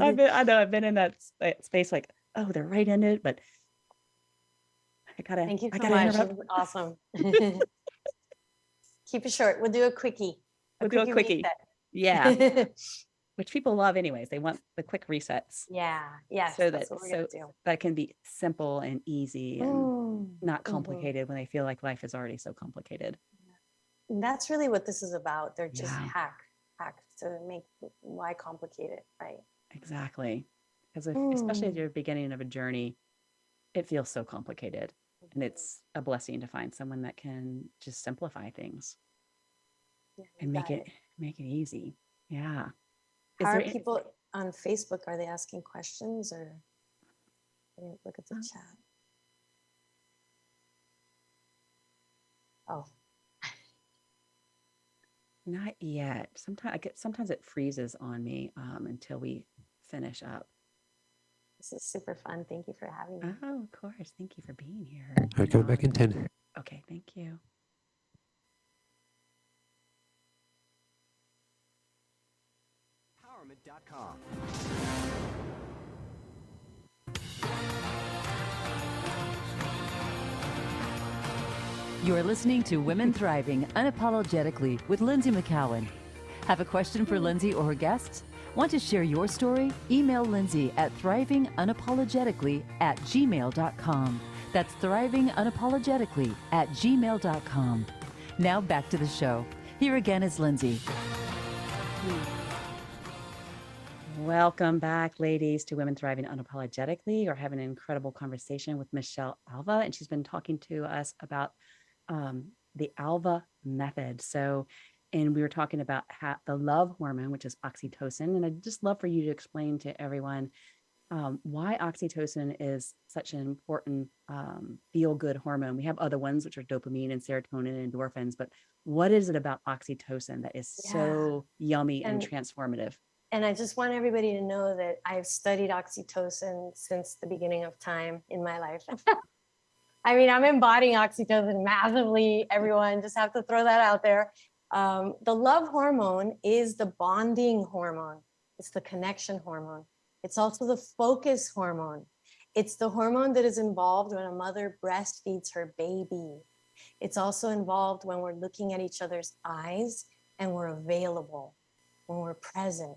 I've been in that space, like, oh, they're right in it, but I gotta. Thank you so much. It was awesome. Keep it short. We'll do a quickie. We'll do a quickie. Yeah. Which people love anyways. They want the quick resets. Yeah. Yes. So that can be simple and easy and not complicated when they feel like life is already so complicated. And that's really what this is about. They're just hacks to make why complicate it, right? Exactly. Because especially at your beginning of a journey, it feels so complicated. And it's a blessing to find someone that can just simplify things and make it easy. Yeah. How are people on Facebook? Are they asking questions, or I didn't look at the chat? Oh, not yet. Sometimes it freezes on me until we finish up. This is super fun. Thank you for having me. Oh, of course. Thank you for being here. All right, coming back in 10. Okay, thank you. You're listening to Women Thriving Unapologetically with Lynsie McKeown. Have a question for Lynsie or her guests? Want to share your story? Email Lynsie at thrivingunapologetically@gmail.com. That's thrivingunapologetically@gmail.com. Now back to the show. Here again is Lynsie. Welcome back, ladies, to Women Thriving Unapologetically. We're having an incredible conversation with Michelle Alva, and she's been talking to us about the ALVA method. And we were talking about the love hormone, which is oxytocin. And I'd just love for you to explain to everyone why oxytocin is such an important feel-good hormone. We have other ones, which are dopamine and serotonin and endorphins, but what is it about oxytocin that is so yummy and transformative? And I just want everybody to know that I've studied oxytocin since the beginning of time in my life. I mean, I'm embodying oxytocin massively, everyone. Just have to throw that out there. The love hormone is the bonding hormone. It's the connection hormone. It's also the focus hormone. It's the hormone that is involved when a mother breastfeeds her baby. It's also involved when we're looking at each other's eyes and we're available, when we're present.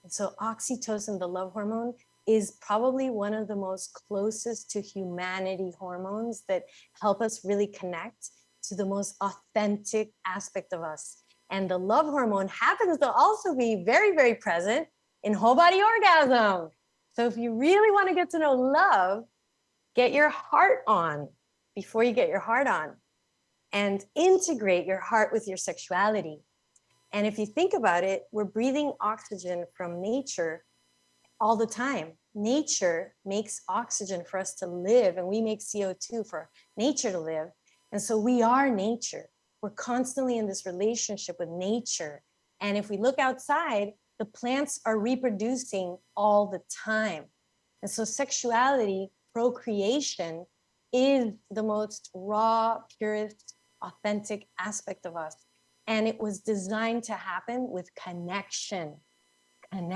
And so oxytocin, the love hormone, is probably one of the most closest to humanity hormones that help us really connect to the most authentic aspect of us. And the love hormone happens to also be very, very present in whole body orgasm. So if you really want to get to know love, get your heart on before you get your heart on, and integrate your heart with your sexuality. And if you think about it, we're breathing oxygen from nature all the time. Nature makes oxygen for us to live, and we make CO2 for nature to live. And so we are nature. We're constantly in this relationship with nature. And if we look outside, the plants are reproducing all the time. And so sexuality, procreation, is the most raw, purest, authentic aspect of us. And it was designed to happen with connection. And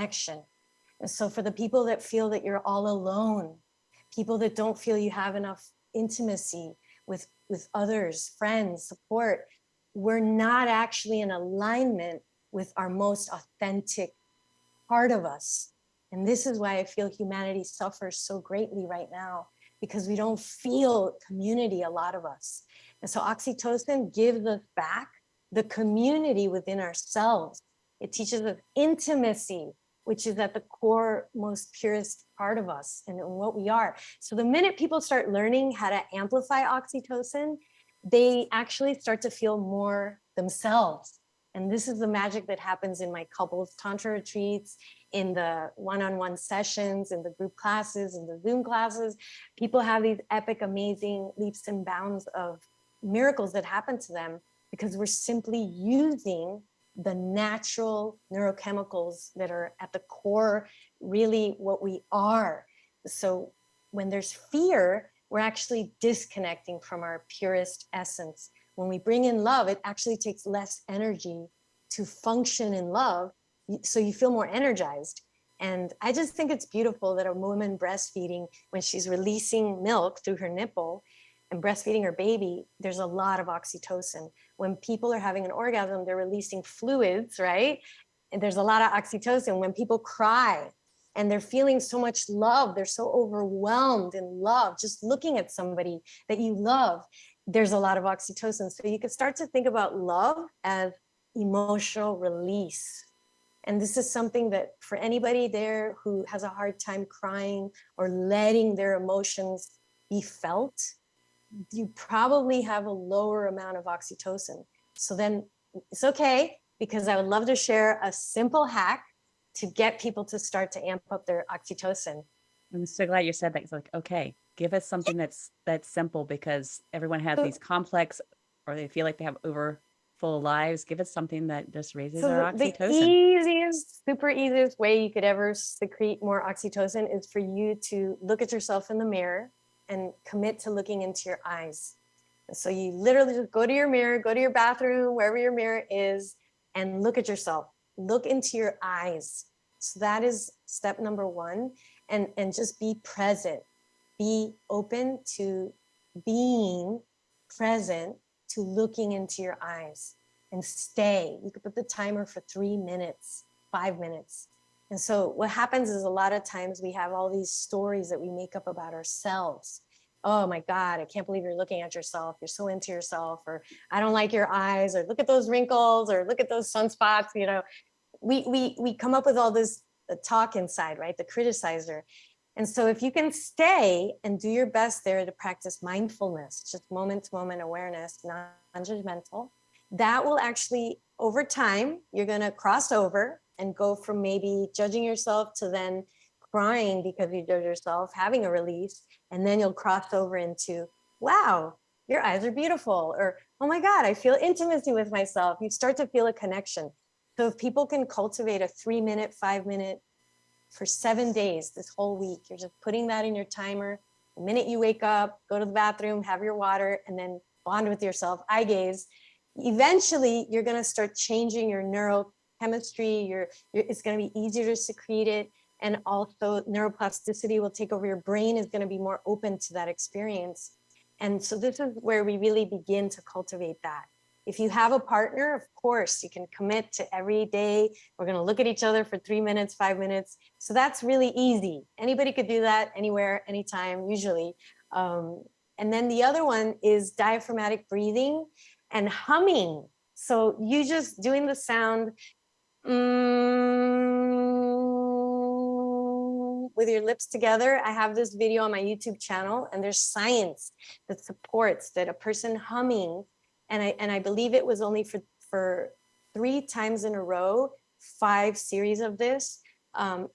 so for the people that feel that you're all alone, people that don't feel you have enough intimacy with others, friends, support, we're not actually in alignment with our most authentic part of us. And this is why I feel humanity suffers so greatly right now, because we don't feel community, a lot of us. And so oxytocin gives us back the community within ourselves. It teaches us intimacy, which is at the core, most purest part of us and what we are. So the minute people start learning how to amplify oxytocin, they actually start to feel more themselves. And this is the magic that happens in my couples Tantra retreats, in the one-on-one sessions, in the group classes, in the Zoom classes. People have these epic, amazing leaps and bounds of miracles that happen to them because we're simply using the natural neurochemicals that are at the core, really what we are. So when there's fear, we're actually disconnecting from our purest essence. When we bring in love, it actually takes less energy to function in love, so you feel more energized. And I just think it's beautiful that a woman breastfeeding, when she's releasing milk through her nipple and breastfeeding her baby, there's a lot of oxytocin. When people are having an orgasm, they're releasing fluids, right? And there's a lot of oxytocin. When people cry and they're feeling so much love, they're so overwhelmed in love, just looking at somebody that you love, there's a lot of oxytocin. So you can start to think about love as emotional release. And this is something that for anybody there who has a hard time crying or letting their emotions be felt, you probably have a lower amount of oxytocin. So then it's okay, because I would love to share a simple hack to get people to start to amp up their oxytocin. I'm so glad you said that. It's like, okay, give us something that's simple, because everyone has these complex, or they feel like they have over full lives. Give us something that just raises our oxytocin. The easiest, super easiest way you could ever secrete more oxytocin is for you to look at yourself in the mirror and commit to looking into your eyes. So you literally just go to your mirror, go to your bathroom, wherever your mirror is, and look at yourself. Look into your eyes. So that is step number one. And just be present. Be open to being present, to looking into your eyes. and stay. You could put the timer for 3 minutes, 5 minutes. And so what happens is a lot of times we have all these stories that we make up about ourselves. Oh my God, I can't believe you're looking at yourself. You're so into yourself, or I don't like your eyes, or look at those wrinkles, or look at those sunspots. You know, we come up with all this talk inside, right? The criticizer. And so if you can stay and do your best there to practice mindfulness, just moment to moment awareness, non-judgmental, that will actually, over time, you're going to cross over and go from maybe judging yourself to then crying because you judge yourself, having a release, and then you'll cross over into, wow, your eyes are beautiful, or, oh my God, I feel intimacy with myself. You start to feel a connection. So if people can cultivate a 3 minute, 5 minute for 7 days, this whole week, you're just putting that in your timer. The minute you wake up, go to the bathroom, have your water, and then bond with yourself, eye gaze. Eventually, you're going to start changing your neurochemistry. It's going to be easier to secrete it. And also neuroplasticity will take over. Your brain is going to be more open to that experience. And so this is where we really begin to cultivate that. If you have a partner, of course, you can commit to every day. We're going to look at each other for 3 minutes, 5 minutes. So that's really easy. Anybody could do that anywhere, anytime, usually. And then the other one is diaphragmatic breathing and humming. So you just doing the sound with your lips together. I have this video on my YouTube channel, and there's science that supports that a person humming, and I believe it was only for 3 times in a row, 5 series of this,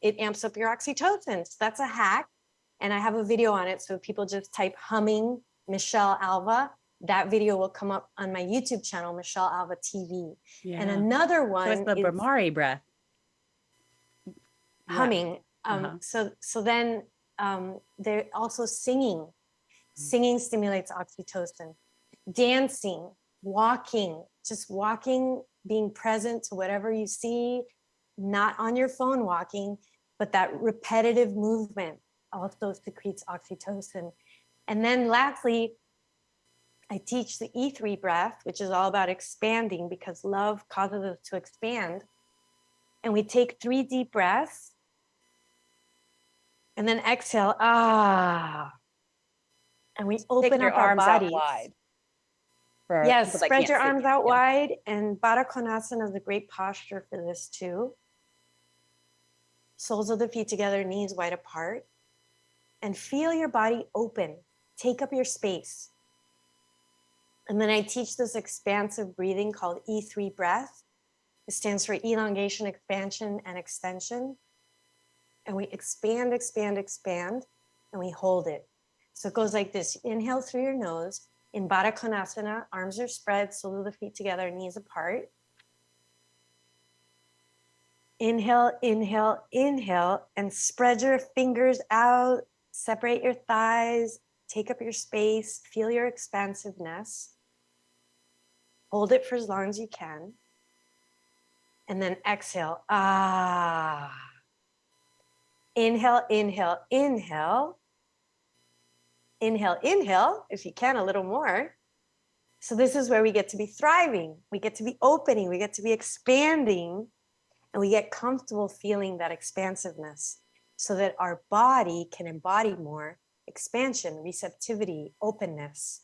it amps up your oxytocin. So that's a hack, and I have a video on it. So if people just type humming Michelle Alva, that video will come up on my YouTube channel, Michelle Alva TV. Yeah. And another one so it's the Brahmari breath. Humming. So then they're also singing. Singing stimulates oxytocin. Dancing, walking, just walking, being present to whatever you see, not on your phone walking, but that repetitive movement also secretes oxytocin. And then lastly, I teach the E3 breath, which is all about expanding, because love causes us to expand. And we take 3 deep breaths and then exhale, and we open up our bodies. Wide. Yes, spread your arms out wide, and Baddha Konasana is a great posture for this too. Soles of the feet together, knees wide apart, and feel your body open. Take up your space. And then I teach this expansive breathing called E3 breath. It stands for elongation, expansion, and extension. And we expand, expand, expand, and we hold it. So it goes like this. Inhale through your nose. In Baddha Konasana, arms are spread, soles of the feet together, knees apart. Inhale, inhale, inhale, and spread your fingers out. Separate your thighs. Take up your space. Feel your expansiveness. Hold it for as long as you can. And then exhale. Inhale, inhale, inhale. Inhale, inhale, if you can, a little more. So this is where we get to be thriving. We get to be opening. We get to be expanding. And we get comfortable feeling that expansiveness so that our body can embody more expansion, receptivity, openness.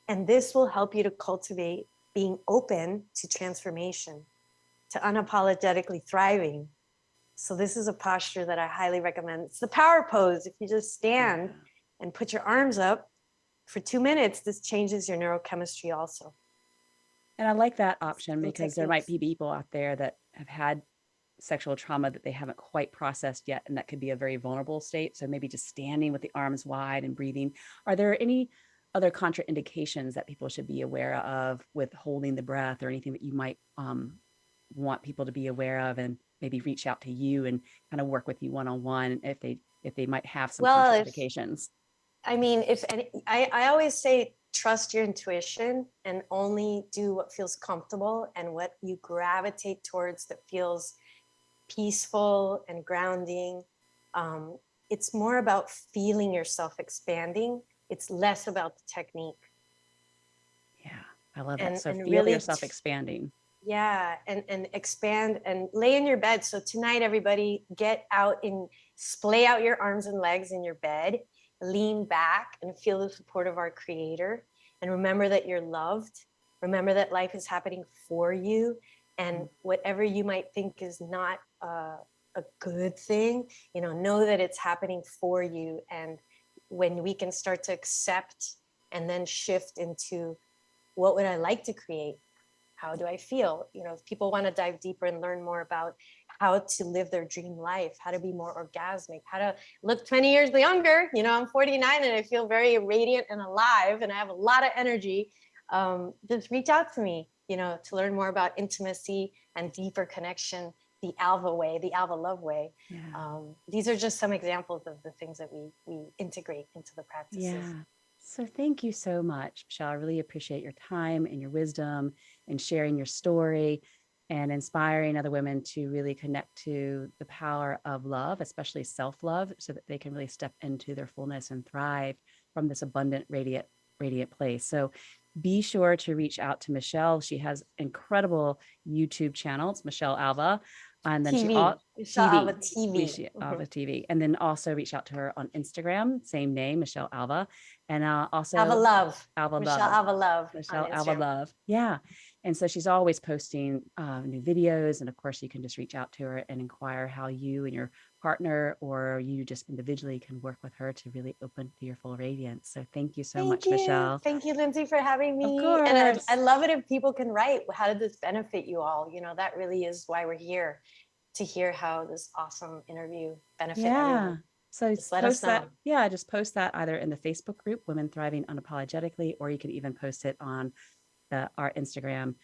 And this will help you to cultivate being open to transformation, to unapologetically thriving. So this is a posture that I highly recommend. It's the power pose. If you just stand and put your arms up for 2 minutes, this changes your neurochemistry also. And I like that option Cool because there might be people out there that have had sexual trauma that they haven't quite processed yet, and that could be a very vulnerable state. So maybe just standing with the arms wide and breathing. Are there any other contraindications that people should be aware of with holding the breath, or anything that you might want people to be aware of, and maybe reach out to you and kind of work with you one-on-one if they might have some contraindications? I always say trust your intuition and only do what feels comfortable and what you gravitate towards that feels peaceful and grounding. It's more about feeling yourself expanding. It's less about the technique. Yeah, I love that. So feel really yourself expanding. Yeah, and expand and lay in your bed. So tonight, everybody, get out and splay out your arms and legs in your bed, lean back and feel the support of our Creator. And remember that you're loved. Remember that life is happening for you. And whatever you might think is not a good thing, know that it's happening for you. And when we can start to accept and then shift into what would I like to create? How do I feel? If people want to dive deeper and learn more about how to live their dream life, how to be more orgasmic, how to look 20 years younger. I'm 49 and I feel very radiant and alive and I have a lot of energy. Just reach out to me, to learn more about intimacy and deeper connection, the ALVA way, the ALVA Love way. Yeah. These are just some examples of the things that we integrate into the practices. Yeah. So thank you so much, Michelle. I really appreciate your time and your wisdom and sharing your story and inspiring other women to really connect to the power of love, especially self-love, so that they can really step into their fullness and thrive from this abundant, radiant place. So be sure to reach out to Michelle. She has incredible YouTube channels, Michelle Alva. And then Michelle Alva TV. Alva TV. And then also reach out to her on Instagram, same name, Michelle Alva. And also Alva Love. Alva Michelle Love. Alva Love. Michelle Alva Love. Yeah. And so she's always posting new videos. And of course, you can just reach out to her and inquire how you and your partner or you just individually can work with her to really open to your full radiance. So thank you so much, Michelle. Thank you, Lynsie, for having me. Of course. And I love it if people can write, how did this benefit you all? That really is why we're here, to hear how this awesome interview benefited everyone. So just let us know. That. Yeah, just post that either in the Facebook group, Women Thriving Unapologetically, or you can even post it on our Instagram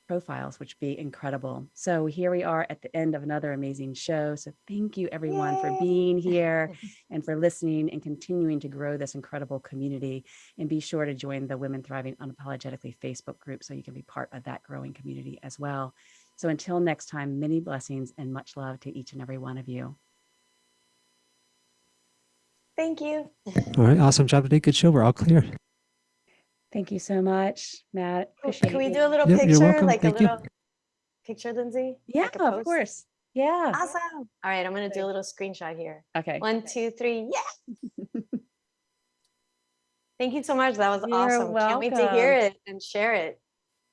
profiles, which would be incredible. So here we are at the end of another amazing show. So thank you everyone for being here and for listening and continuing to grow this incredible community. And be sure to join the Women Thriving Unapologetically Facebook group so you can be part of that growing community as well. So until next time, many blessings and much love to each and every one of you. Thank you. All right. Awesome job today. Good show. We're all clear. Thank you so much, Matt. Appreciate Can we it. do a little Yep, picture? you're welcome. Like Thank a little picture, Lynsie? Yeah, Like a of post? course. Yeah. Awesome. All right. I'm going to do a little screenshot here. Okay. 1, 2, 3. Yeah. Thank you so much. That was You're awesome. Can't wait to hear it and share it.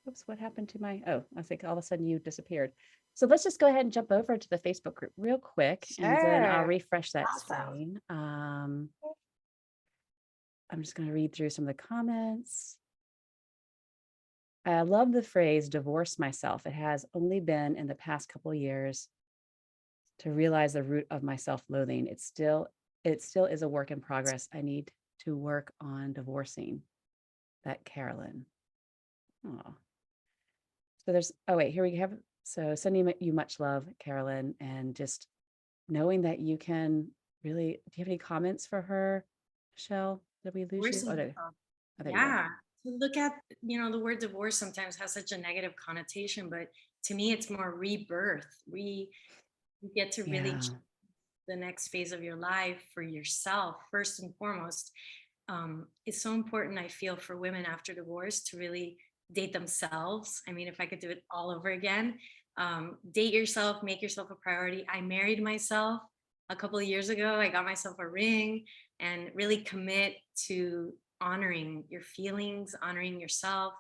Oops, what happened to my, I think all of a sudden you disappeared. So let's just go ahead and jump over to the Facebook group real quick. Sure. And then I'll refresh that Awesome. screen. I'm just going to read through some of the comments. I love the phrase divorce myself. It has only been in the past couple of years to realize the root of my self-loathing. It still is a work in progress. I need to work on divorcing that, Carolyn. Oh, so there's, here we have, so sending you much love, Carolyn, and just knowing that you can really, do you have any comments for her, Michelle? Did we lose you? Yeah. To look at, the word divorce sometimes has such a negative connotation, but to me, it's more rebirth. You get to really choose the next phase of your life for yourself, first and foremost. It's so important, I feel, for women after divorce to really date themselves. I mean, if I could do it all over again, date yourself, make yourself a priority. I married myself a couple of years ago. I got myself a ring and really commit to honoring your feelings, honoring yourself,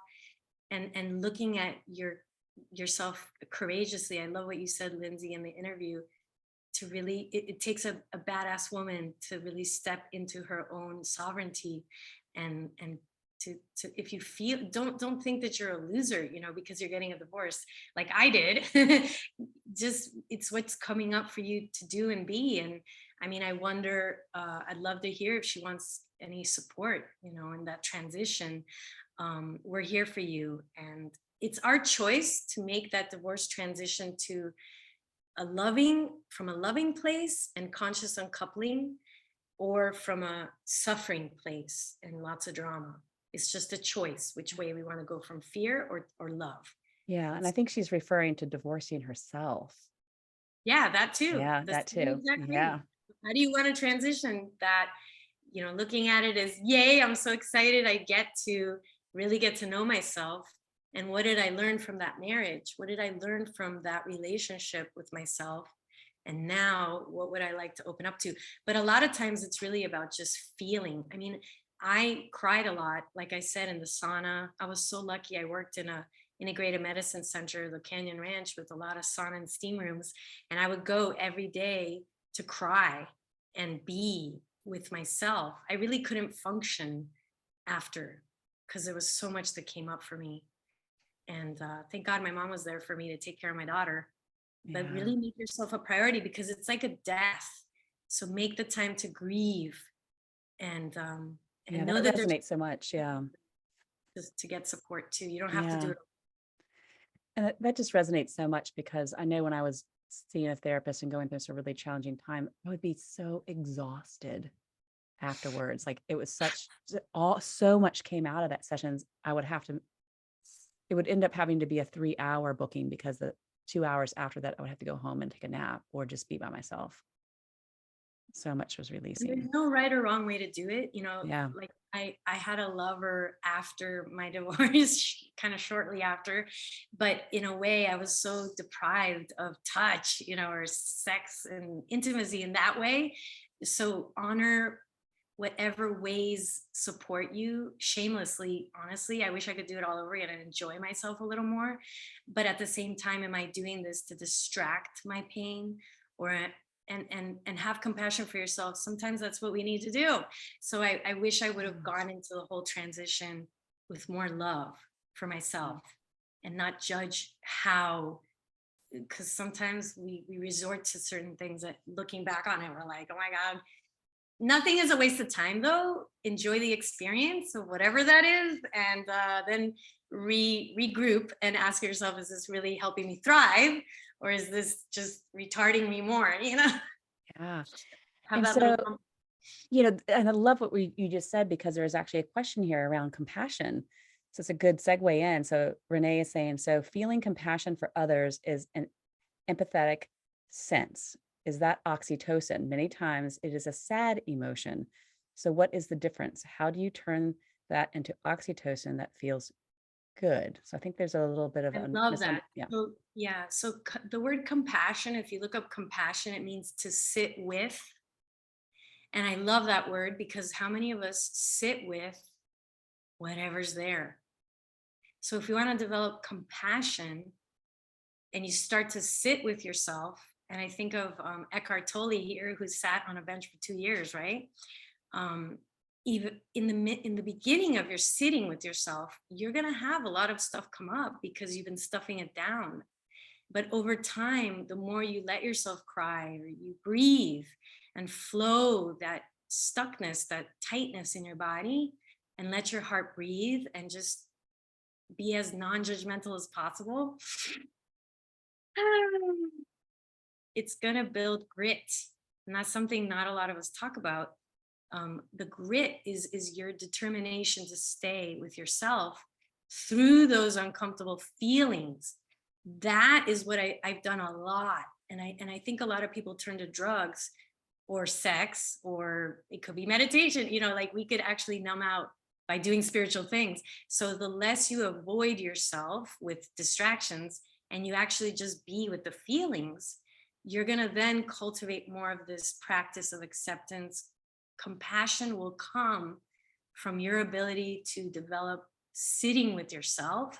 and looking at yourself courageously. I love what you said, Lynsie, in the interview, to really, it takes a badass woman to really step into her own sovereignty and to if you feel, don't think that you're a loser, because you're getting a divorce like I did. Just, it's what's coming up for you to do and be. And I mean, I wonder, I'd love to hear if she wants any support, in that transition. We're here for you. And it's our choice to make that divorce transition to from a loving place and conscious uncoupling, or from a suffering place and lots of drama. It's just a choice which way we want to go, from fear or love. Yeah. And I think she's referring to divorcing herself. Yeah, that too. Yeah, that too. Yeah. How do you want to transition that, looking at it as, yay, I'm so excited. I get to really get to know myself And what did I learn from that marriage? What did I learn from that relationship with myself? And now what would I like to open up to? But a lot of times it's really about just feeling. I mean, I cried a lot, like I said, in the sauna. I was so lucky. I worked in a integrative medicine center, the Canyon Ranch, with a lot of sauna and steam rooms. And I would go every day to cry and be with myself. I really couldn't function after because there was so much that came up for me. And thank God my mom was there for me to take care of my daughter. But really make yourself a priority, because it's like a death. So make the time to grieve and know that there's resonates so much. Yeah. To get support too. You don't have to do it. And that just resonates so much, because I know when I was seeing a therapist and going through a really challenging time, I would be so exhausted afterwards. Like it was so much came out of that sessions. It would end up having to be a 3-hour booking, because the 2 hours after that, I would have to go home and take a nap or just be by myself. So much was releasing. There's no right or wrong way to do it. Yeah. Like I had a lover after my divorce, kind of shortly after, but in a way I was so deprived of touch, or sex and intimacy in that way. So honor whatever ways support you shamelessly. Honestly, I wish I could do it all over again and enjoy myself a little more. But at the same time, am I doing this to distract my pain or and have compassion for yourself? Sometimes that's what we need to do. So I wish I would have gone into the whole transition with more love for myself and not judge how, because sometimes we resort to certain things that looking back on it, we're like, oh my God, nothing is a waste of time though. Enjoy the experience of whatever that is. And then regroup and ask yourself, is this really helping me thrive? Or is this just retarding me more, Yeah. Have and that so, little... and I love what you just said, because there's actually a question here around compassion. So it's a good segue in. So Renee is saying, so feeling compassion for others is an empathetic sense. Is that oxytocin? Many times it is a sad emotion. So what is the difference? How do you turn that into oxytocin that feels good? So I think there's a little bit of I love that. Yeah. So the word compassion, if you look up compassion, it means to sit with. And I love that word, because how many of us sit with whatever's there? So if you want to develop compassion and you start to sit with yourself, and I think of Eckhart Tolle here, who sat on a bench for 2 years, right? Even in the beginning of your sitting with yourself, you're going to have a lot of stuff come up because you've been stuffing it down. But over time, the more you let yourself cry, or you breathe and flow that stuckness, that tightness in your body, and let your heart breathe and just be as non-judgmental as possible, it's going to build grit. And that's something not a lot of us talk about. The grit is your determination to stay with yourself through those uncomfortable feelings. That is what I've done a lot. And I think a lot of people turn to drugs or sex, or it could be meditation, like we could actually numb out by doing spiritual things. So the less you avoid yourself with distractions and you actually just be with the feelings, you're going to then cultivate more of this practice of acceptance. Compassion will come from your ability to develop sitting with yourself,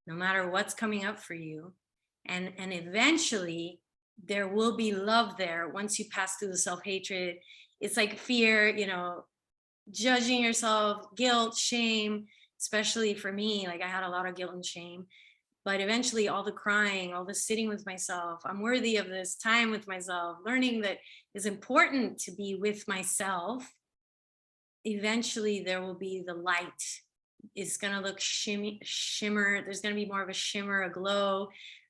no matter what's coming up for you. And eventually there will be love there once you pass through the self-hatred. It's like fear, judging yourself, guilt, shame, especially for me, like I had a lot of guilt and shame. But eventually all the crying, all the sitting with myself, I'm worthy of this time with myself, learning that it's important to be with myself. Eventually there will be the light. It's going to look shimmer. There's going to be more of a shimmer, a glow.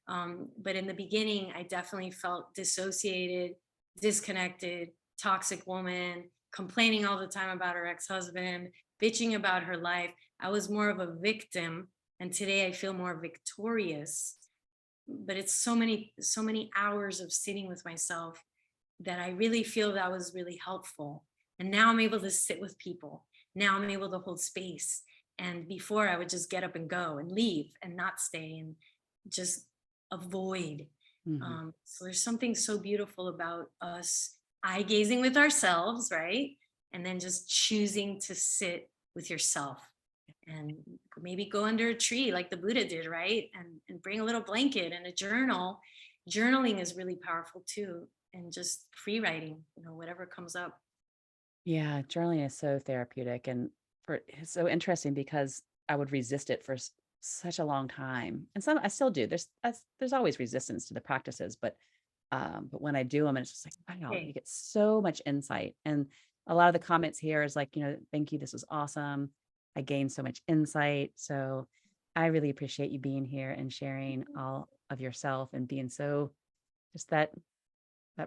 But in the beginning, I definitely felt dissociated, disconnected, toxic woman, complaining all the time about her ex-husband, bitching about her life. I was more of a victim. And today I feel more victorious. But it's so many hours of sitting with myself that I really feel that was really helpful. And now I'm able to sit with people. Now I'm able to hold space. And before I would just get up and go and leave and not stay and just avoid. So there's something so beautiful about us eye gazing with ourselves, right? And then just choosing to sit with yourself and maybe go under a tree like the Buddha did, right? And bring a little blanket and a journal. Journaling is really powerful too. And just free writing, whatever comes up. Yeah, journaling is so therapeutic, and it's so interesting because I would resist it for such a long time, and some I still do. There's always resistance to the practices, but when I do them, and it's just like, wow, you get so much insight. And a lot of the comments here is like, thank you, this was awesome. I gained so much insight. So I really appreciate you being here and sharing all of yourself and being so just that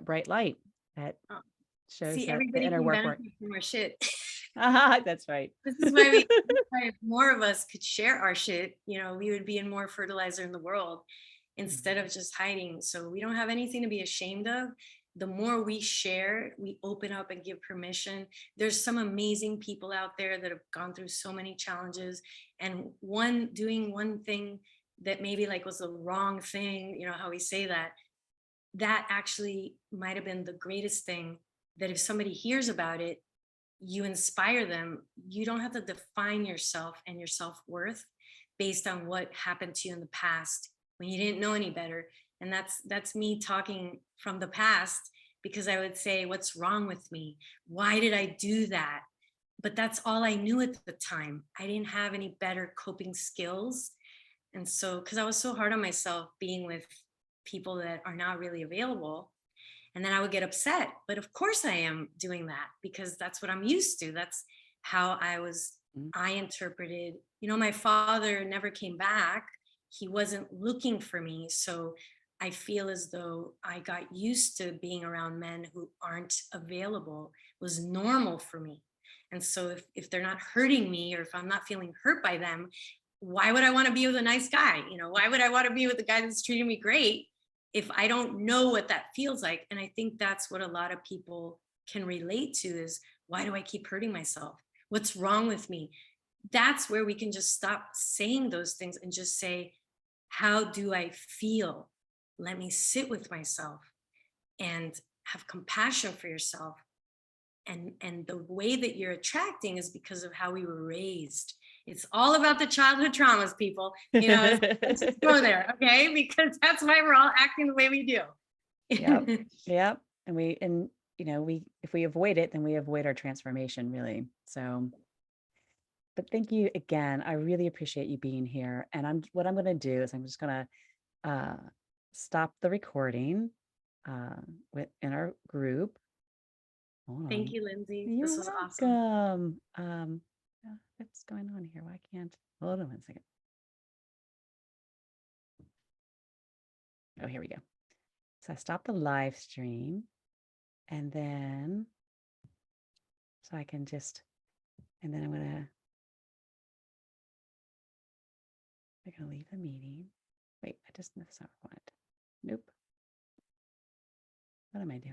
bright light that shows See, that the everybody inner can work. benefit from our shit. That's right. This is why if more of us could share our shit, we would be in more fertilizer in the world instead of just hiding. So we don't have anything to be ashamed of. The more we share, we open up and give permission. There's some amazing people out there that have gone through so many challenges, and doing one thing that maybe like was the wrong thing, how we say that actually might have been the greatest thing, that if somebody hears about it, you inspire them. You don't have to define yourself and your self-worth based on what happened to you in the past when you didn't know any better. And that's me talking from the past, because I would say, what's wrong with me? Why did I do that? But that's all I knew at the time. I didn't have any better coping skills. And so, because I was so hard on myself being with people that are not really available, and then I would get upset. But of course I am doing that because that's what I'm used to. That's how I interpreted, my father never came back. He wasn't looking for me. So I feel as though I got used to being around men who aren't available. It was normal for me. And so if they're not hurting me, or if I'm not feeling hurt by them, why would I want to be with a nice guy? Why would I want to be with a guy that's treating me great if I don't know what that feels like? And I think that's what a lot of people can relate to is, why do I keep hurting myself? What's wrong with me? That's where we can just stop saying those things and just say, how do I feel? Let me sit with myself and have compassion for yourself. And the way that you're attracting is because of how we were raised. It's all about the childhood traumas, people. Let's just go there, okay? Because that's why we're all acting the way we do. Yep. And if we avoid it, then we avoid our transformation, really. So, but thank you again. I really appreciate you being here. And what I'm going to do is I'm just going to stop the recording in our group. Thank you, Lynsie. You're this was welcome. What's going on here? Why can't? Hold on one second. Oh, here we go. So I stopped the live stream, and then so I can just, and then I'm gonna leave the meeting. Wait, that's not what I want. Nope. What am I doing?